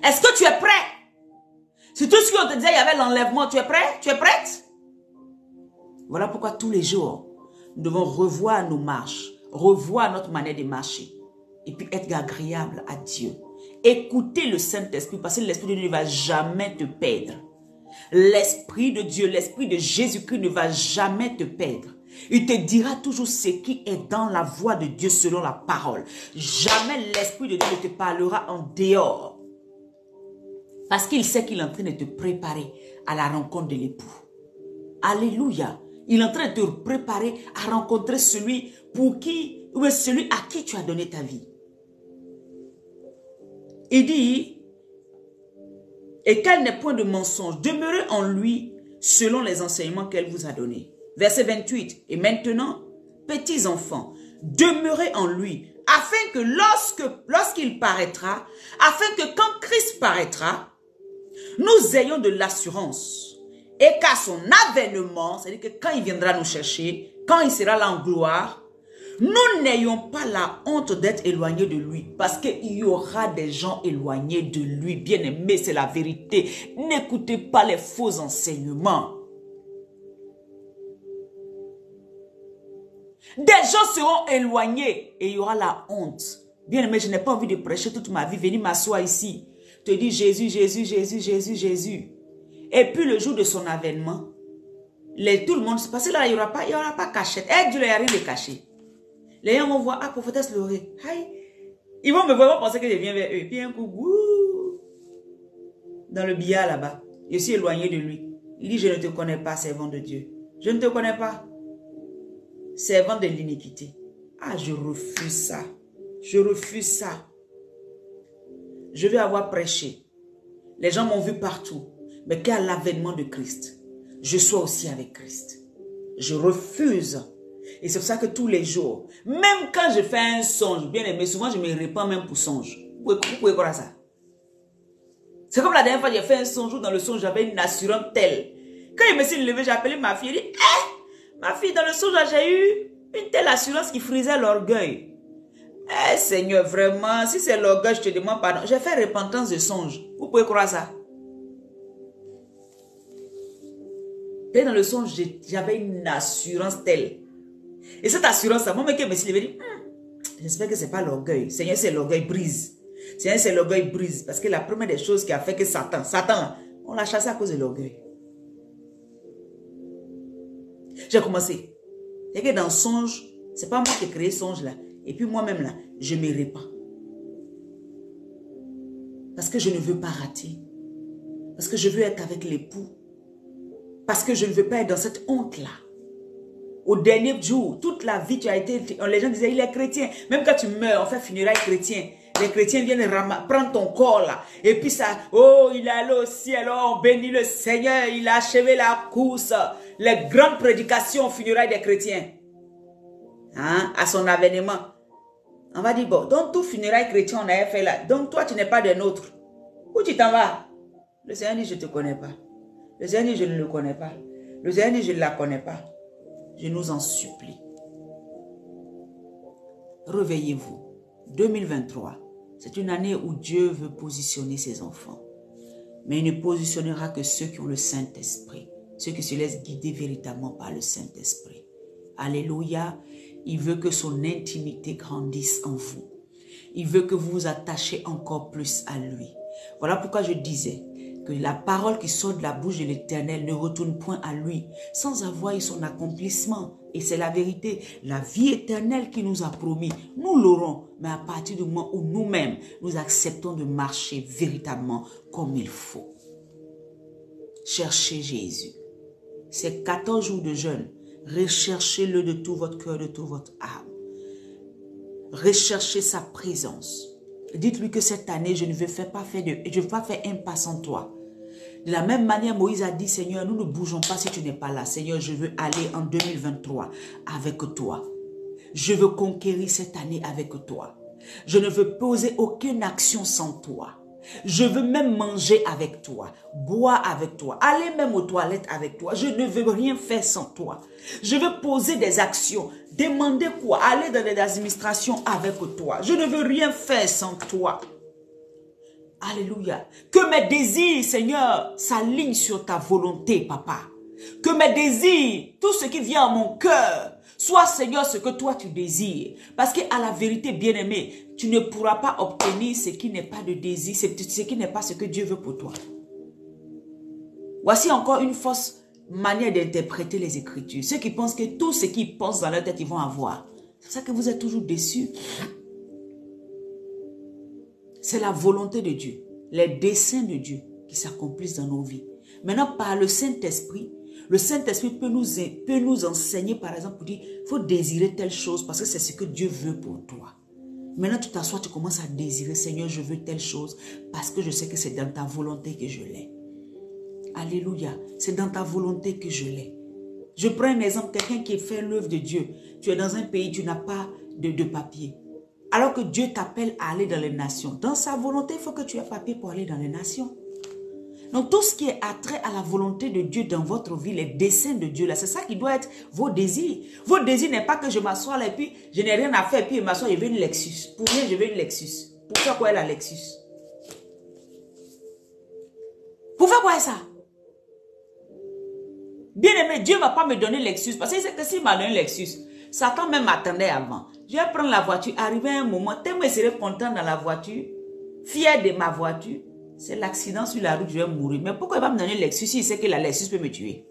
Est-ce que tu es prêt? Si tout ce qu'on te disait, il y avait l'enlèvement, tu es prêt? Tu es prête? Voilà pourquoi tous les jours, nous devons revoir nos marches, revoir notre manière de marcher. Et puis être agréable à Dieu. Écoutez le Saint-Esprit, parce que l'Esprit de Dieu ne va jamais te perdre. L'Esprit de Dieu, l'Esprit de Jésus-Christ ne va jamais te perdre. Il te dira toujours ce qui est dans la voix de Dieu selon la parole. Jamais l'Esprit de Dieu ne te parlera en dehors. Parce qu'il sait qu'il est en train de te préparer à la rencontre de l'époux. Alléluia. Il est en train de te préparer à rencontrer celui à qui tu as donné ta vie. Il dit, et qu'elle n'ait point de mensonge, demeurez en lui selon les enseignements qu'elle vous a donnés. Verset 28, et maintenant, petits enfants, demeurez en lui, afin que lorsqu'il paraîtra, afin que quand Christ paraîtra, nous ayons de l'assurance. Et qu'à son avènement, c'est-à-dire que quand il viendra nous chercher, quand il sera là en gloire, nous n'ayons pas la honte d'être éloignés de lui. Parce qu'il y aura des gens éloignés de lui. Bien aimé, c'est la vérité. N'écoutez pas les faux enseignements. Des gens seront éloignés et il y aura la honte. Bien aimé, je n'ai pas envie de prêcher toute ma vie. Venir m'asseoir ici. Te dire Jésus, Jésus, Jésus, Jésus, Jésus. Et puis le jour de son avènement, tout le monde, parce que là, il n'y aura pas cachette. Eh, Dieu, il n'y a rien de caché. Les gens vont voir, ah, prophétesse Lorée. Ils vont me voir, penser que je viens vers eux. Puis un coup, wouh, dans le billard là-bas, je suis éloigné de lui. Il dit, je ne te connais pas, servant de Dieu. Je ne te connais pas. Servant de l'iniquité. Ah, je refuse ça. Je refuse ça. Je vais avoir prêché. Les gens m'ont vu partout. Mais qu'à l'avènement de Christ, je sois aussi avec Christ. Je refuse. Et c'est pour ça que tous les jours, même quand je fais un songe, bien aimé, souvent je me répands même pour songe. Vous pouvez croire ça? C'est comme la dernière fois, j'ai fait un songe où dans le songe, j'avais une assurance telle. Quand il me suis levé, j'ai appelé ma fille. Elle dit, ma fille, dans le songe, j'ai eu une telle assurance qui frisait l'orgueil. Eh Seigneur, vraiment, si c'est l'orgueil, je te demande pardon. J'ai fait repentance de songe. Vous pouvez croire ça? Et dans le songe, j'avais une assurance telle. Et cette assurance-là, moi, je me suis levé, dit, j'espère que ce n'est pas l'orgueil. Seigneur, c'est l'orgueil brise. Seigneur, c'est l'orgueil brise. Parce que la première des choses qui a fait que Satan, on l'a chassé à cause de l'orgueil. J'ai commencé. C'est que dans le songe, ce n'est pas moi qui ai créé ce songe-là. Et puis moi-même, là, je me répands. Parce que je ne veux pas rater. Parce que je veux être avec l'époux. Parce que je ne veux pas être dans cette honte-là. Au dernier jour, toute la vie, tu as été... Les gens disaient, il est chrétien. Même quand tu meurs, on fait funérailles chrétien. Les chrétiens viennent prendre ton corps là. Et puis ça, oh, il est allé au ciel. Oh, on bénit le Seigneur. Il a achevé la course. Les grandes prédications funérailles des chrétiens. Hein, à son avènement. On va dire, bon, donc tout funérail chrétien on avait fait là. Donc toi, tu n'es pas des nôtres. Où tu t'en vas? Le Seigneur dit, je ne te connais pas. Le Seigneur dit, je ne le connais pas. Le Seigneur dit, je ne la connais pas. Je nous en supplie. Réveillez-vous. 2023, c'est une année où Dieu veut positionner ses enfants. Mais il ne positionnera que ceux qui ont le Saint-Esprit. Ceux qui se laissent guider véritablement par le Saint-Esprit. Alléluia. Il veut que son intimité grandisse en vous. Il veut que vous vous attachiez encore plus à lui. Voilà pourquoi je disais que la parole qui sort de la bouche de l'Éternel ne retourne point à lui sans avoir eu son accomplissement. Et c'est la vérité. La vie éternelle qu'il nous a promis, nous l'aurons. Mais à partir du moment où nous-mêmes, nous acceptons de marcher véritablement comme il faut. Cherchez Jésus. Ces 14 jours de jeûne, recherchez-le de tout votre cœur, de toute votre âme. Recherchez sa présence. Dites-lui que cette année, je ne vais pas faire un pas sans toi. De la même manière, Moïse a dit, Seigneur, nous ne bougeons pas si tu n'es pas là. Seigneur, je veux aller en 2023 avec toi. Je veux conquérir cette année avec toi. Je ne veux poser aucune action sans toi. Je veux même manger avec toi, boire avec toi, aller même aux toilettes avec toi. Je ne veux rien faire sans toi. Je veux poser des actions, demander quoi, aller dans les administrations avec toi. Je ne veux rien faire sans toi. Alléluia. Que mes désirs, Seigneur, s'alignent sur ta volonté, Papa. Que mes désirs, tout ce qui vient à mon cœur, soit, Seigneur, ce que toi tu désires. Parce qu'à la vérité, bien-aimé, tu ne pourras pas obtenir ce qui n'est pas de désir, ce qui n'est pas ce que Dieu veut pour toi. Voici encore une fausse manière d'interpréter les Écritures. Ceux qui pensent que tout ce qu'ils pensent dans leur tête, ils vont avoir. C'est pour ça que vous êtes toujours déçus. C'est la volonté de Dieu, les desseins de Dieu qui s'accomplissent dans nos vies. Maintenant, par le Saint-Esprit peut nous enseigner, par exemple, pour dire, il faut désirer telle chose parce que c'est ce que Dieu veut pour toi. Maintenant, tu t'assois, tu commences à désirer, Seigneur, je veux telle chose parce que je sais que c'est dans ta volonté que je l'ai. Alléluia, c'est dans ta volonté que je l'ai. Je prends un exemple, quelqu'un qui fait l'œuvre de Dieu. Tu es dans un pays, tu n'as pas de papier. Alors que Dieu t'appelle à aller dans les nations. Dans sa volonté, il faut que tu aies papier pour aller dans les nations. Donc tout ce qui est attrait à la volonté de Dieu dans votre vie, les desseins de Dieu, là, c'est ça qui doit être vos désirs. Vos désirs n'est pas que je m'assois là et puis je n'ai rien à faire et puis je m'assois, je veux une Lexus. Pour rien, je veux une Lexus. Pour faire quoi est la Lexus? Pour faire quoi est ça? Bien aimé, Dieu ne va pas me donner Lexus parce qu'il sait que s'il m'a donné Lexus, Satan même m'attendait avant. Je vais prendre la voiture, arriver à un moment, tellement je serai content dans la voiture, fier de ma voiture. C'est l'accident sur la route, je vais mourir. Mais pourquoi il va me donner Lexus s'il sait que la Lexus peut me tuer?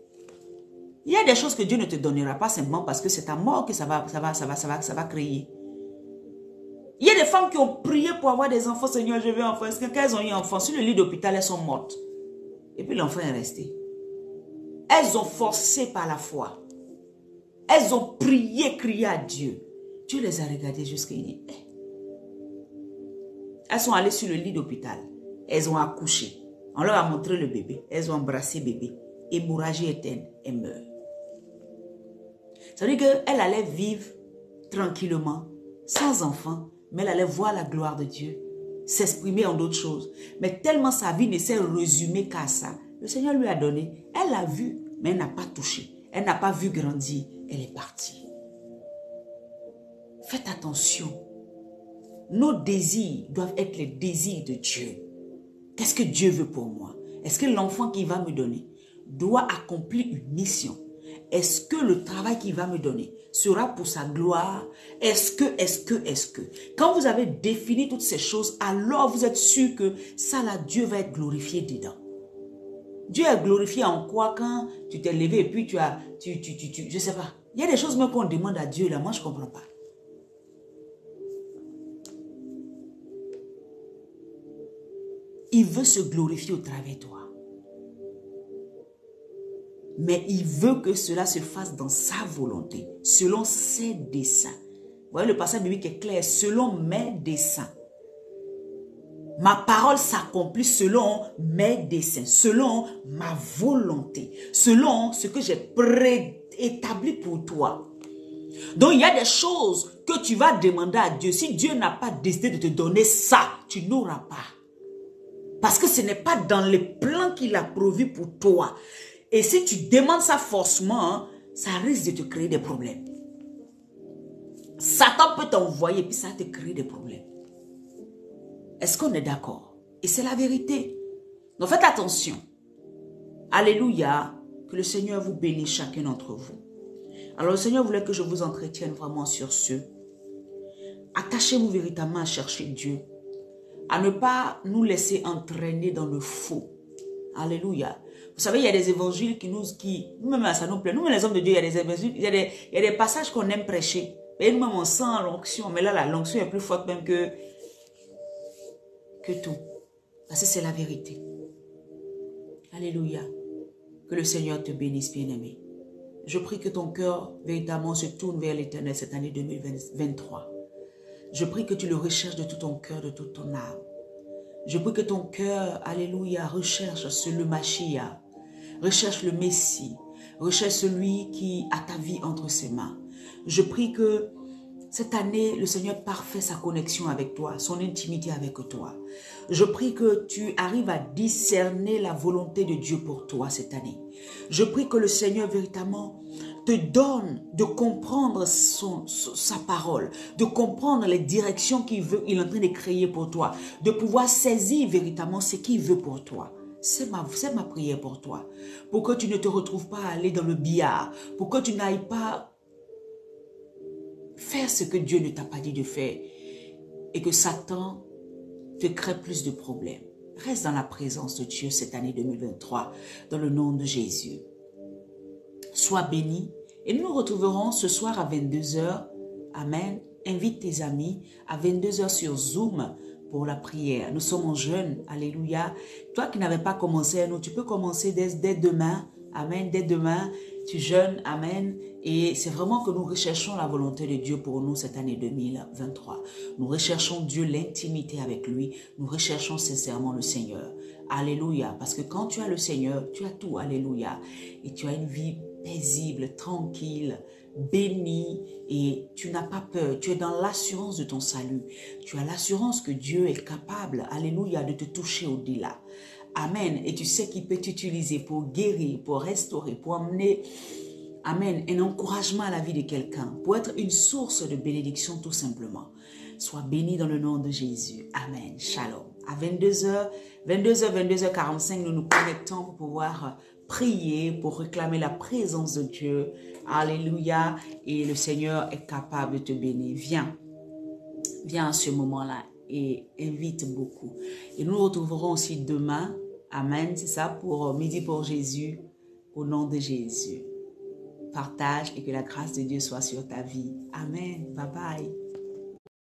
Il y a des choses que Dieu ne te donnera pas simplement parce que c'est ta mort que ça va créer. Il y a des femmes qui ont prié pour avoir des enfants. Seigneur, je veux un enfant. Est-ce que quand elles ont eu un enfant, sur le lit d'hôpital, elles sont mortes. Et puis l'enfant est resté. Elles ont forcé par la foi. Elles ont prié, crié à Dieu. Dieu les a regardées jusqu'à dit. Elles sont allées sur le lit d'hôpital. Elles ont accouché. On leur a montré le bébé. Elles ont embrassé le bébé. Hémorragie éteinte et meurt. Ça veut dire qu'elle allait vivre tranquillement, sans enfant, mais elle allait voir la gloire de Dieu, s'exprimer en d'autres choses. Mais tellement sa vie ne s'est résumée qu'à ça, le Seigneur lui a donné. Elle l'a vu, mais elle n'a pas touché. Elle n'a pas vu grandir. Elle est partie. Faites attention. Nos désirs doivent être les désirs de Dieu. Qu'est-ce que Dieu veut pour moi? Est-ce que l'enfant qu'il va me donner doit accomplir une mission? Est-ce que le travail qu'il va me donner sera pour sa gloire? Est-ce que? Quand vous avez défini toutes ces choses, alors vous êtes sûr que ça là, Dieu va être glorifié dedans. Dieu est glorifié en quoi quand tu t'es levé et puis je sais pas. Il y a des choses même qu'on demande à Dieu là, moi je comprends pas. Il veut se glorifier au travers de toi. Mais il veut que cela se fasse dans sa volonté, selon ses desseins. Vous voyez, le passage biblique est clair, selon mes desseins. Ma parole s'accomplit selon mes desseins, selon ma volonté, selon ce que j'ai préétabli pour toi. Donc, il y a des choses que tu vas demander à Dieu. Si Dieu n'a pas décidé de te donner ça, tu n'auras pas. Parce que ce n'est pas dans les plans qu'il a prévus pour toi. Et si tu demandes ça forcément, ça risque de te créer des problèmes. Satan peut t'envoyer et puis ça va te créer des problèmes. Est-ce qu'on est d'accord? Et c'est la vérité. Donc faites attention. Alléluia. Que le Seigneur vous bénisse chacun d'entre vous. Alors le Seigneur voulait que je vous entretienne vraiment sur ce. Attachez-vous véritablement à chercher Dieu. À ne pas nous laisser entraîner dans le faux. Alléluia. Vous savez, il y a des évangiles nous-mêmes, ça nous plaît. Nous, les hommes de Dieu, il y a des évangiles, il y a des passages qu'on aime prêcher. Et nous-mêmes, on sent l'onction. Mais là, l'onction est plus forte même que tout. Parce que c'est la vérité. Alléluia. Que le Seigneur te bénisse, bien-aimé. Je prie que ton cœur, véritablement, se tourne vers l'Éternel cette année 2023. Je prie que tu le recherches de tout ton cœur, de toute ton âme. Je prie que ton cœur, alléluia, recherche le Mashiach, recherche le Messie, recherche celui qui a ta vie entre ses mains. Je prie que cette année, le Seigneur parfait sa connexion avec toi, son intimité avec toi. Je prie que tu arrives à discerner la volonté de Dieu pour toi cette année. Je prie que le Seigneur véritablement te donne de comprendre sa parole, de comprendre les directions qu'il est en train de créer pour toi, de pouvoir saisir véritablement ce qu'il veut pour toi. C'est ma prière pour toi. Pour que tu ne te retrouves pas à aller dans le billard, pour que tu n'ailles pas faire ce que Dieu ne t'a pas dit de faire et que Satan te crée plus de problèmes. Reste dans la présence de Dieu cette année 2023 dans le nom de Jésus. Sois béni et nous nous retrouverons ce soir à 22h. Amen. Invite tes amis à 22h sur Zoom pour la prière. Nous sommes en jeûne. Alléluia. Toi qui n'avais pas commencé, tu peux commencer dès demain. Amen. Dès demain, tu jeûnes. Amen. Et c'est vraiment que nous recherchons la volonté de Dieu pour nous cette année 2023. Nous recherchons Dieu, l'intimité avec lui. Nous recherchons sincèrement le Seigneur. Alléluia. Parce que quand tu as le Seigneur, tu as tout. Alléluia. Et tu as une vie paisible, tranquille, bénie et tu n'as pas peur. Tu es dans l'assurance de ton salut. Tu as l'assurance que Dieu est capable, alléluia, de te toucher au-delà. Amen. Et tu sais qu'il peut t'utiliser pour guérir, pour restaurer, pour amener, amen, un encouragement à la vie de quelqu'un, pour être une source de bénédiction tout simplement. Sois béni dans le nom de Jésus. Amen. Shalom. À 22h45, nous nous connectons pour pouvoir prier, pour réclamer la présence de Dieu. Alléluia. Et le Seigneur est capable de te bénir. Viens à ce moment-là et invite beaucoup. Et nous nous retrouverons aussi demain. Amen. C'est ça pour Midi pour Jésus. Au nom de Jésus. Partage et que la grâce de Dieu soit sur ta vie. Amen. Bye bye.